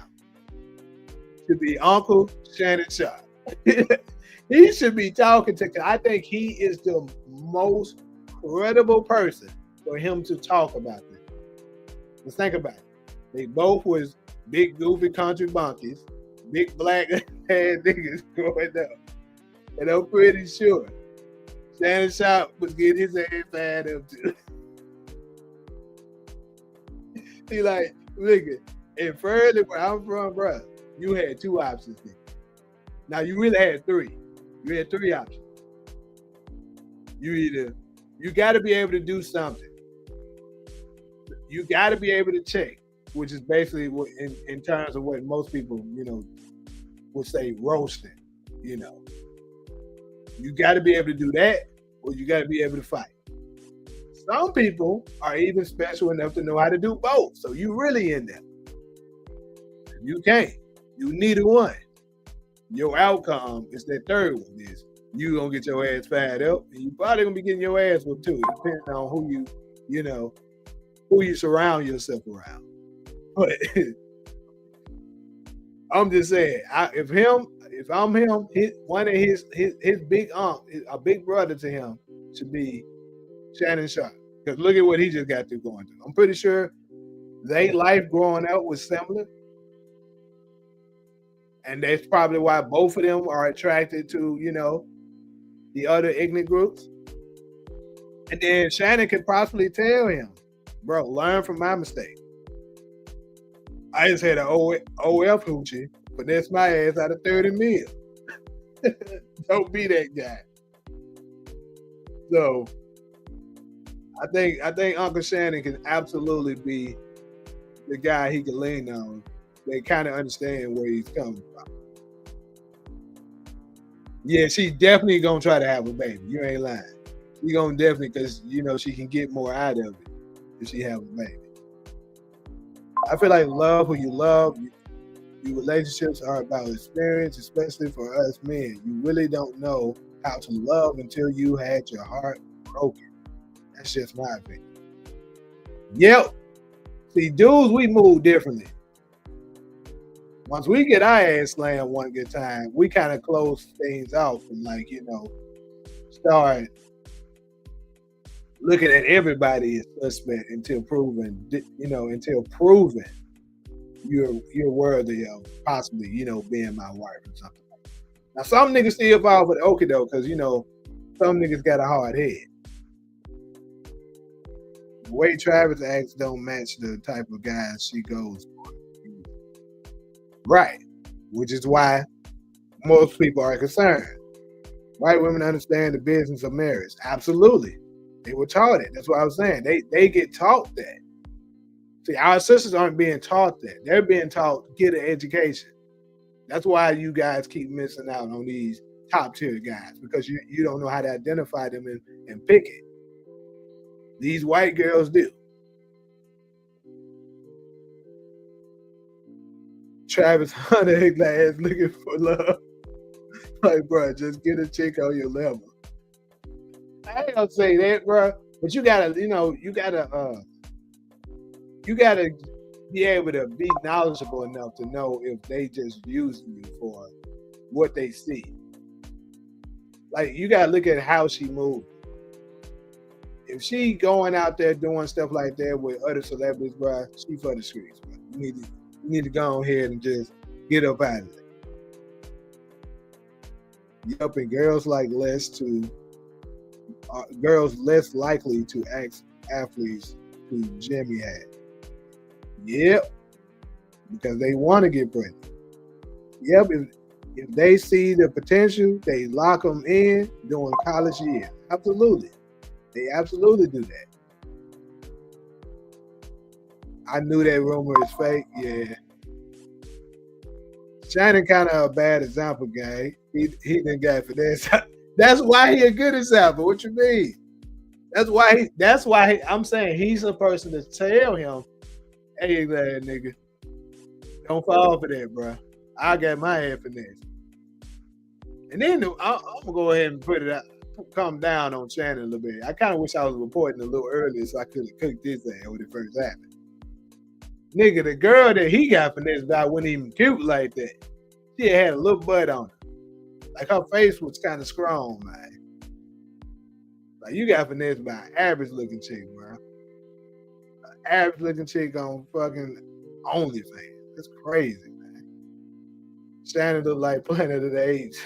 should be Uncle Shannon Sharp. He should be talking to, I think he is the most credible person for him to talk about this. Let's think about it. They both was big goofy country bunkies, big black ass niggas growing up. And I'm pretty sure Shannon Sharp was getting his ass fired up too. He like, look, in Fairly, where I'm from, bro, you had two options then. Now you really had three. You had three options. You got to be able to do something. You got to be able to check, which is basically what, in terms of what most people, would say roasting. You got to be able to do that, or you got to be able to fight. Some people are even special enough to know how to do both. So you really in there. You can't. You neither one. Your outcome is that third one is you gonna get your ass fired up, and you probably gonna be getting your ass whooped too, depending on who you surround yourself around. But I'm just saying, if I'm him, one of his big a big brother to him should be Shannon Sharpe. Because look at what he just got through going through. I'm pretty sure their life growing up was similar. And that's probably why both of them are attracted to, the other ignorant groups. And then Shannon could possibly tell him, bro, learn from my mistake. I just had an OF hoochie, but that's my ass out of 30 mil. Don't be that guy. So I think Uncle Shannon can absolutely be the guy he can lean on. They kind of understand where he's coming from. Yeah, she's definitely gonna try to have a baby. You ain't lying. She gonna definitely, because she can get more out of it if she have a baby. I feel like love who you love. Your relationships are about experience, especially for us men. You really don't know how to love until you had your heart broken. That's just my opinion. Yep. See, dudes, we move differently. Once we get our ass slammed one good time, we kind of close things out and start looking at everybody as suspect until proven you're worthy of possibly, being my wife or something. Now some niggas still fall for the okie doke because some niggas got a hard head. The way Travis acts don't match the type of guys she goes for. Right. Which is why most people are concerned. White women understand the business of marriage. Absolutely. They were taught it. That's what I was saying. They get taught that. See, our sisters aren't being taught that. They're being taught get an education. That's why you guys keep missing out on these top tier guys, because you don't know how to identify them and pick it. These white girls do. Travis Hunter glass looking for love. Like, bro, just get a chick on your level. I ain't gonna say that, bro, but you gotta be able to be knowledgeable enough to know if they just using you for what they see. Like, you gotta look at how she moves. If she going out there doing stuff like that with other celebrities, bro, she for the streets, bro. You need to go ahead and just get up out of it. Yup, and girls less likely to ask athletes who Jimmy had. Yep, because they want to get pregnant. Yep, if they see the potential, they lock them in during college years. Absolutely, they absolutely do that. I knew that rumor is fake. Yeah. Shannon kind of a bad example, guy. He didn't got for that. That's why he a good example. What you mean? That's why I'm saying he's a person to tell him, hey, that nigga, don't fall for that, bro. I got my head for this. And then I'm gonna go ahead and come down on Shannon a little bit. I kind of wish I was reporting a little earlier so I could have cooked this ass when it first happened. Nigga, the girl that he got finessed by wasn't even cute like that. She had a little butt on her. Like, her face was kind of strong, man. Like, you got finessed by an average looking chick, bro. An average looking chick on fucking OnlyFans. That's crazy, man. Shannon looked like Planet of the Apes.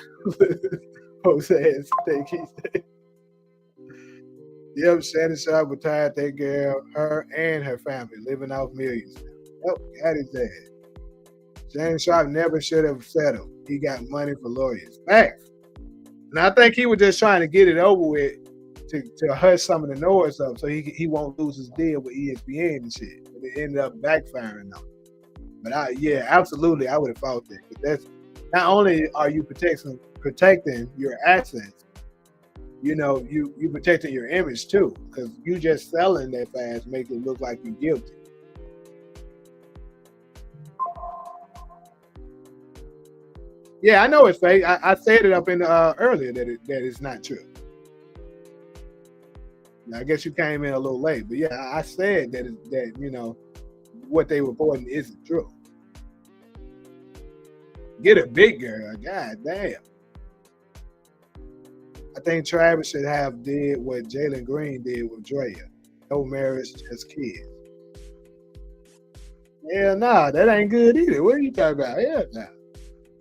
Folks ass steak, he said. Yep, Shannon Sharpe retired that girl, her and her family, living off millions. Yep, got his ass. Shannon Sharpe never should have settled. He got money for lawyers. Facts. And I think he was just trying to get it over with to hush some of the noise up so he won't lose his deal with ESPN and shit. But it ended up backfiring on him. But absolutely, I would have fought that. That's not only are you protecting your assets, you protecting your image too, because you just selling that fast make it look like you're guilty. Yeah, I know it's fake. I said it up in earlier that it's not true. Now, I guess you came in a little late, but yeah, I said that what they reporting isn't true. Get a big girl, god damn. I think Travis should have did what Jalen Green did with Drea. No marriage, just kids. Yeah, nah, that ain't good either. What are you talking about? Yeah, nah.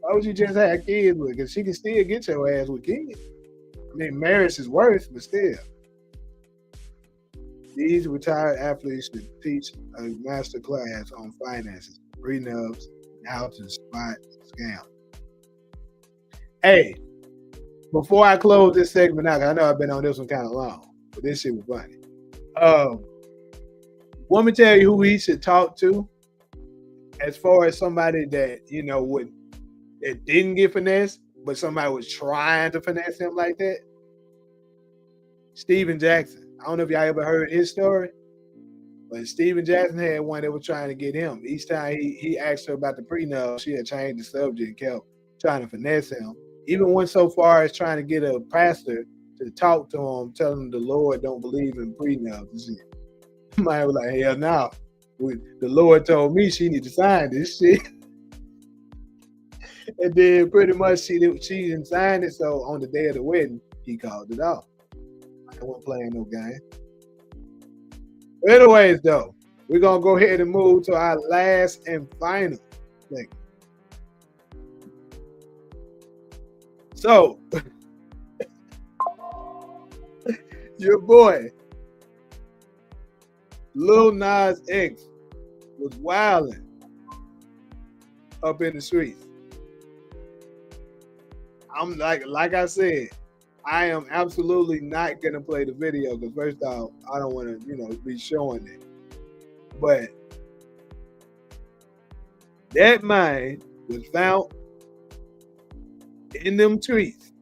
Why would you just have kids with? Because she can still get your ass with kids. I mean, marriage is worse, but still. These retired athletes should teach a master class on finances, prenups, and how to spot scam. Hey, before I close this segment out, I know I've been on this one kind of long, but this shit was funny. Want me to tell you who he should talk to as far as somebody that, that didn't get finessed, but somebody was trying to finesse him like that? Steven Jackson. I don't know if y'all ever heard his story, but Steven Jackson had one that was trying to get him. Each time he asked her about the prenup, she had changed the subject and kept trying to finesse him. Even went so far as trying to get a pastor to talk to him, telling him the Lord don't believe in prenups and shit. Man was like, hell no. The Lord told me she need to sign this shit. And then pretty much she didn't sign it, so on the day of the wedding, he called it off. I wasn't playing no game. Anyways, though, we're going to go ahead and move to our last and final thing. So, your boy, Lil Nas X, was wilding up in the streets. I'm like I said, I am absolutely not gonna play the video because first off, I don't want to, be showing it. But that man was found in them trees,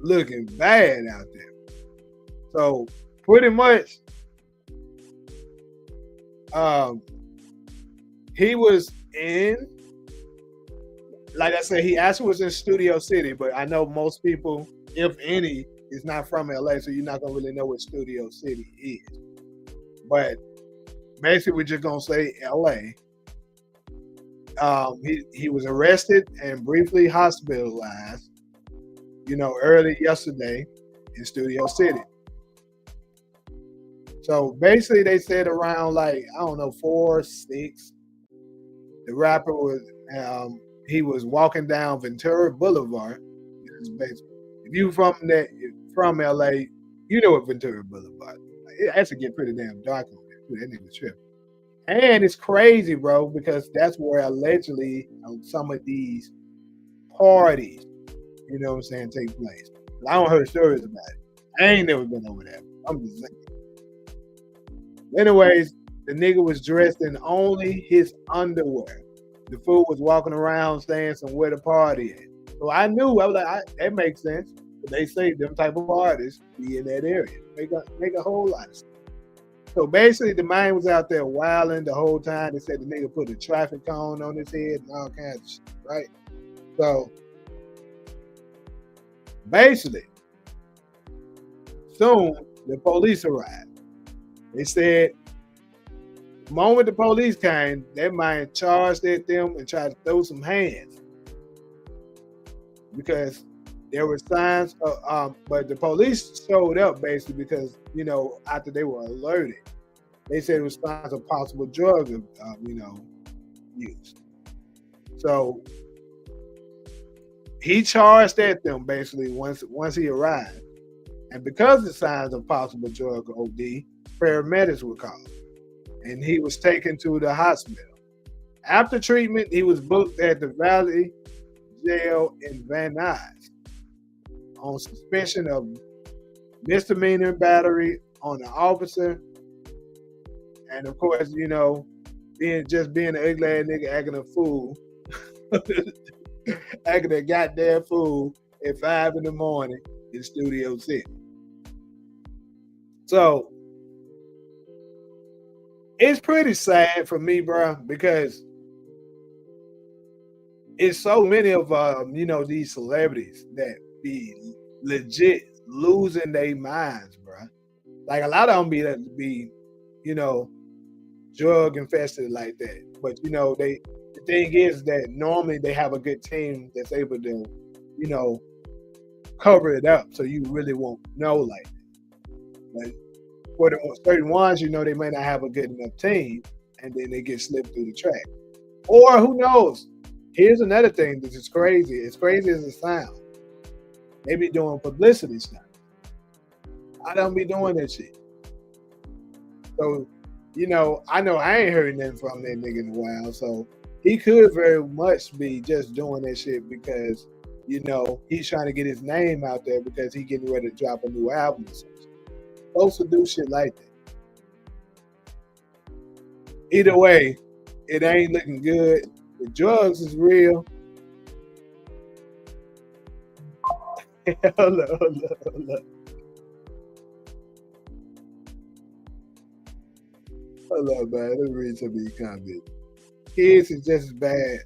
looking bad out there. So pretty much, he was in. Like I said, he actually was in Studio City, but I know most people, if any, is not from LA, so you're not gonna really know what Studio City is. But basically, we're just gonna say LA. He was arrested and briefly hospitalized, early yesterday in Studio City. So basically, they said around 4, 6. The rapper was he was walking down Ventura Boulevard. If you from LA, you know what Ventura Boulevard. It actually get pretty damn dark over there. That nigga tripping. And it's crazy, bro, because that's where allegedly some of these parties, take place. I don't heard stories about it. I ain't never been over there. I'm just saying. Anyways, the nigga was dressed in only his underwear. The fool was walking around saying where the party at. So I knew, I was like, that makes sense. But they say them type of artists be in that area. Make a whole lot of sense. So basically, the man was out there wilding the whole time. They said the nigga put a traffic cone on his head and all kinds of shit, right? So basically, soon the police arrived. They said, the moment the police came, that man charged at them and tried to throw some hands because there were signs but the police showed up basically because, after they were alerted, they said it was signs of possible drug, use. So he charged at them basically once he arrived. And because of the signs of possible drug OD, paramedics were called. And he was taken to the hospital. After treatment, he was booked at the Valley Jail in Van Nuys on suspension of misdemeanor battery on an officer. And of course, being an ugly ass nigga acting a fool. Acting a goddamn fool at 5 a.m. in Studio City. So it's pretty sad for me, bro, because it's so many of these celebrities that be legit losing their minds, bro. Like a lot of them be you know, drug infested like that. But the thing is that normally they have a good team that's able to, cover it up so you really won't know like that. But for the certain ones, they may not have a good enough team and then they get slipped through the track. Or who knows? Here's another thing that is crazy. As crazy as it sounds, they be doing publicity stuff. I don't be doing that shit. So, I know I ain't heard nothing from that nigga in a while. So he could very much be just doing that shit because, he's trying to get his name out there because he getting ready to drop a new album or something. Folks will do shit like that. Either way, it ain't looking good. The drugs is real. Hold up. Hold up, man. Let me read some of these comments. Kids is just as bad.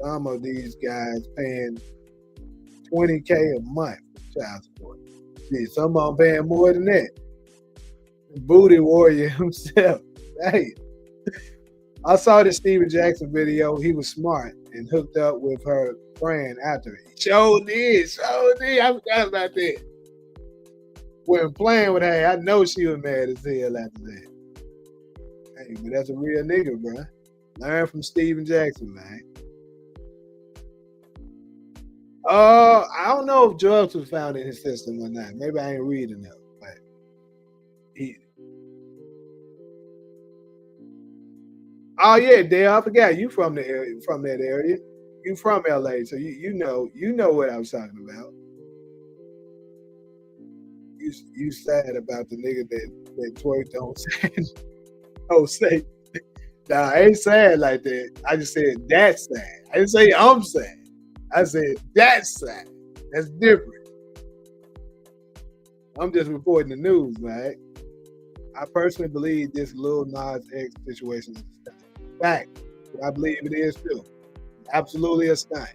Some of these guys paying $20K a month for child support. See, some of them paying more than that. The booty warrior himself. Hey. I saw the Steven Jackson video. He was smart and hooked up with her friend after it. Sure did. I forgot about that. When playing with her, I know she was mad as hell after that. Hey, but that's a real nigga, bro. Learn from Steven Jackson, man. I don't know if drugs was found in his system or not. Maybe I ain't reading enough, but he. Oh yeah, Dale, I forgot you from the area, from that area. You from LA, so you know what I was talking about. You sad about the nigga that twerked on say. Nah, I ain't sad like that. I just said that's sad. I didn't say I'm sad. I said that's sad. That's different. I'm just reporting the news, man. I personally believe this Lil Nas X situation is a fact. I believe it is too. Absolutely a stunt.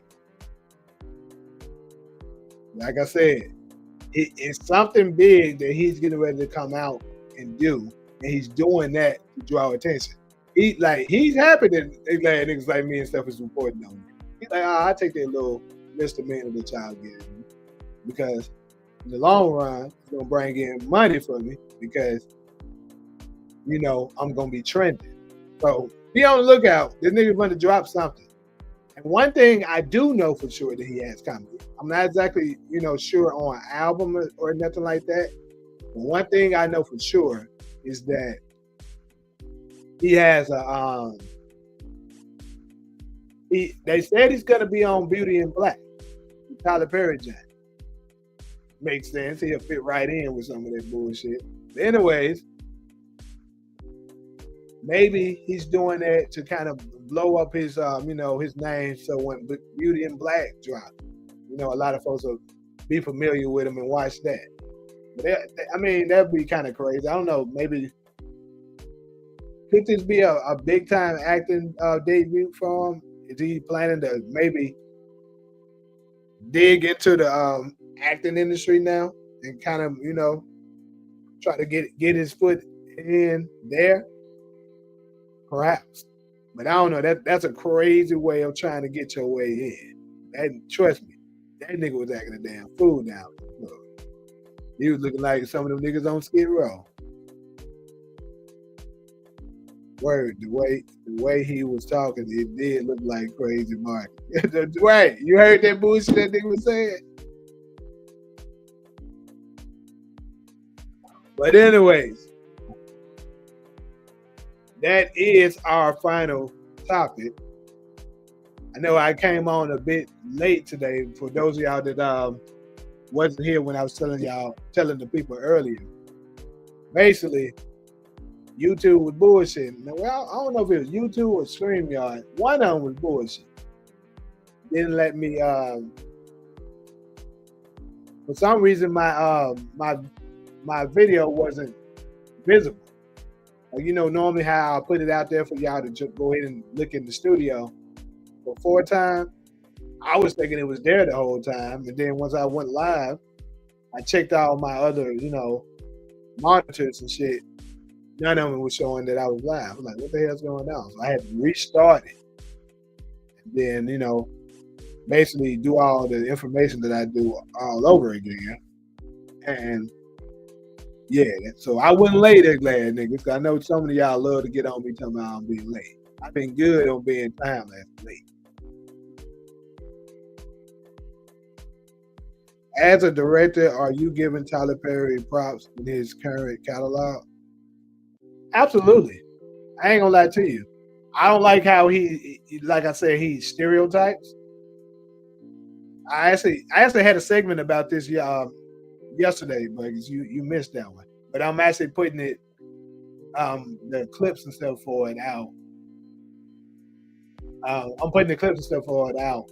Like I said, it's something big that he's getting ready to come out and do, and he's doing that to draw attention. He's happy that they glad niggas like me and stuff is reporting on him. He's like, I'll take that little misdemeanor that y'all get me, because in the long run, it's gonna bring in money for me because I'm gonna be trending. So be on the lookout. This nigga's gonna drop something. And one thing I do know for sure that he has coming. I'm not exactly, sure on an album or nothing like that. But one thing I know for sure is that he has they said he's gonna be on Beauty in Black, Tyler Perry Jack. Makes sense. He'll fit right in with some of that bullshit. But anyways, maybe he's doing that to kind of blow up his his name, so when Beauty in Black drops, a lot of folks will be familiar with him and watch that. But that'd be kind of crazy. I don't know, maybe could this be a big time acting debut for him? Is he planning to maybe dig into the acting industry now and kind of try to get his foot in there? Perhaps. But I don't know. That's a crazy way of trying to get your way in. And trust me, that nigga was acting a damn fool now. Look, he was looking like some of them niggas on Skid Row. Word, the way he was talking, it did look like Crazy Mark. Wait, you heard that bullshit that nigga was saying? But anyways, that is our final topic. I know I came on a bit late today. For those of y'all that wasn't here when I was telling the people earlier, basically, YouTube was bullshit. Well, I don't know if it was YouTube or StreamYard. One of them was bullshit. Didn't let me. For some reason, my video wasn't visible. Like, normally how I put it out there for y'all to just go ahead and look in the studio before time, I was thinking it was there the whole time. And then once I went live, I checked out my other, monitors and shit. None of them was showing that I was live. I'm like, what the hell's going on? So I had to restart it. And then, basically do all the information that I do all over again. And yeah, so I wasn't late at glad niggas, because I know some of y'all love to get on me talking about I'm being late. I've been good on being timeless late. As a director, are you giving Tyler Perry props in his current catalog? Absolutely. I ain't gonna lie to you. I don't like how he like I said, he stereotypes. I actually had a segment about this yesterday, but you missed that one. But I'm actually putting it the clips and stuff for it out. I'm putting the clips and stuff for it out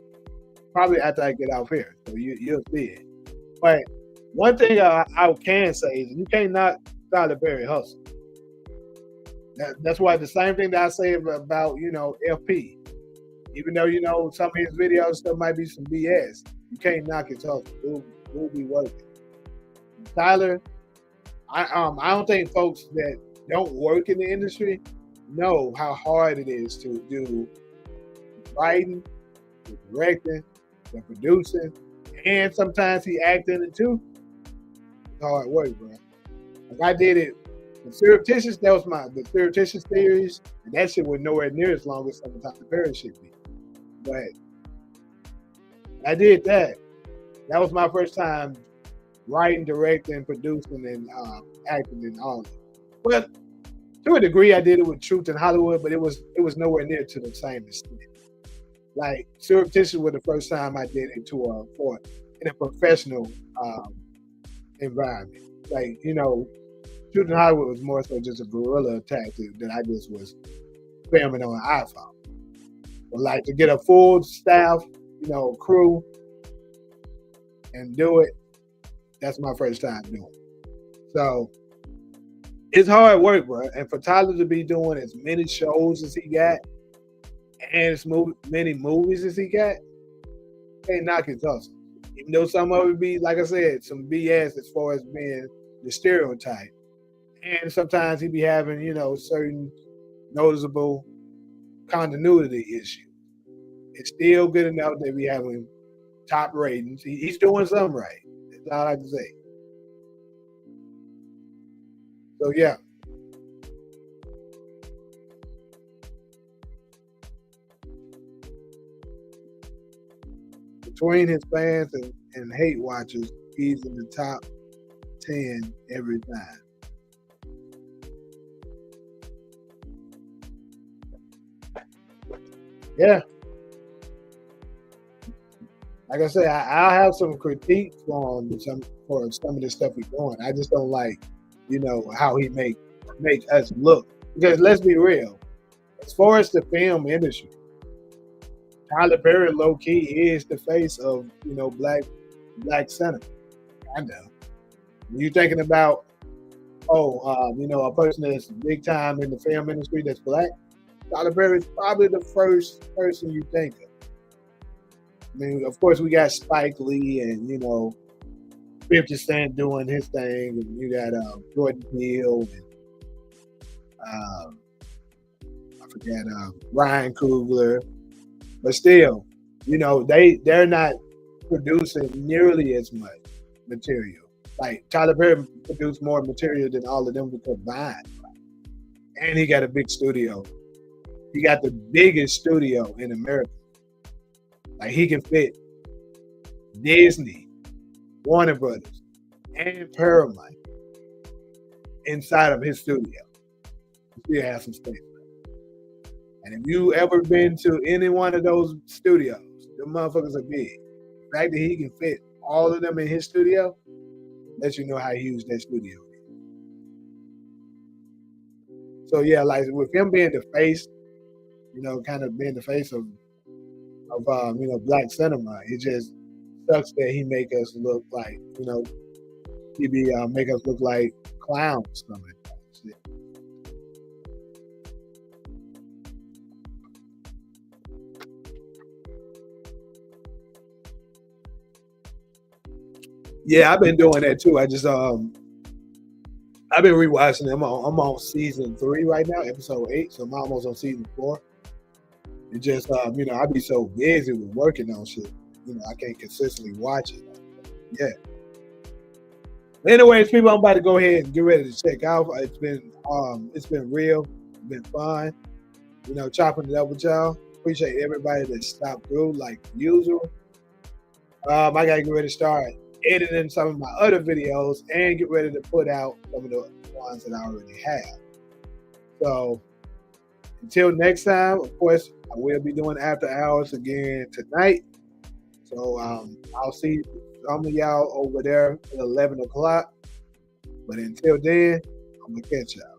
probably after I get off here, so you'll see it. But one thing I can say is you can't knock Tyler Perry hustle. That's why the same thing that I say about FP. Even though some of his videos stuff might be some BS, you can't knock his hustle. It'll be working. Tyler, I don't think folks that don't work in the industry know how hard it is to do writing, the directing, the producing, and sometimes he acting it too. It's hard work, bro. Like I did it. The Surreptitious, that was the Surreptitious series, and that shit was nowhere near as long as some of Tyler Perry should be. But I did that. That was my first time writing, directing, producing, and acting and all of it. But to a degree, I did it with Truth in Hollywood, but it was nowhere near to the same extent. Like Surreptitious was the first time I did it in a professional environment. Like Truth in Hollywood was more so just a guerrilla tactic that I just was filming on an iPhone. But like to get a full staff, crew, and do it, that's my first time doing it. So it's hard work, bro. And for Tyler to be doing as many shows as he got and as many movies as he got, can't knock his hustle. Even though some of it be, like I said, some BS as far as being the stereotype. And sometimes he be having, certain noticeable continuity issues. It's still good enough that we having top ratings. He's doing something right. That's all I can say. So yeah. Between his fans and hate watchers, he's in the top 10 every time. Yeah. Like I said, I'll have some critiques for some of the stuff he's doing. I just don't like, how he make us look. Because let's be real, as far as the film industry, Tyler Perry low key is the face of black cinema. I know. When you're thinking about a person that's big time in the film industry that's black, Tyler Perry is probably the first person you think of. I mean, of course, we got Spike Lee and 50 Cent doing his thing, and you got Jordan Peele and I forget Ryan Coogler, but still, they're not producing nearly as much material. Like Tyler Perry produced more material than all of them combined, and he got a big studio. He got the biggest studio in America. Like he can fit Disney, Warner Brothers, and Paramount inside of his studio. He still has some space. And if you ever been to any one of those studios, the motherfuckers are big. The fact that he can fit all of them in his studio lets you know how huge that studio is. So yeah, like with him being the face, kind of being the face of black cinema, it just sucks that he make us look like, he be make us look like clowns coming. Yeah, I've been doing that too. I've been rewatching them. I'm on season 3 right now, episode 8. So I'm almost on season 4. It just I be so busy with working on shit. I can't consistently watch it. Yeah. Anyways, people, I'm about to go ahead and get ready to check out. It's been real, it's been fun. Chopping it up with y'all. Appreciate everybody that stopped through like usual. I gotta get ready to start editing some of my other videos and get ready to put out some of the ones that I already have. So until next time, of course, I will be doing after hours again tonight. So I'll see some of y'all over there at 11 o'clock. But until then, I'm gonna catch y'all.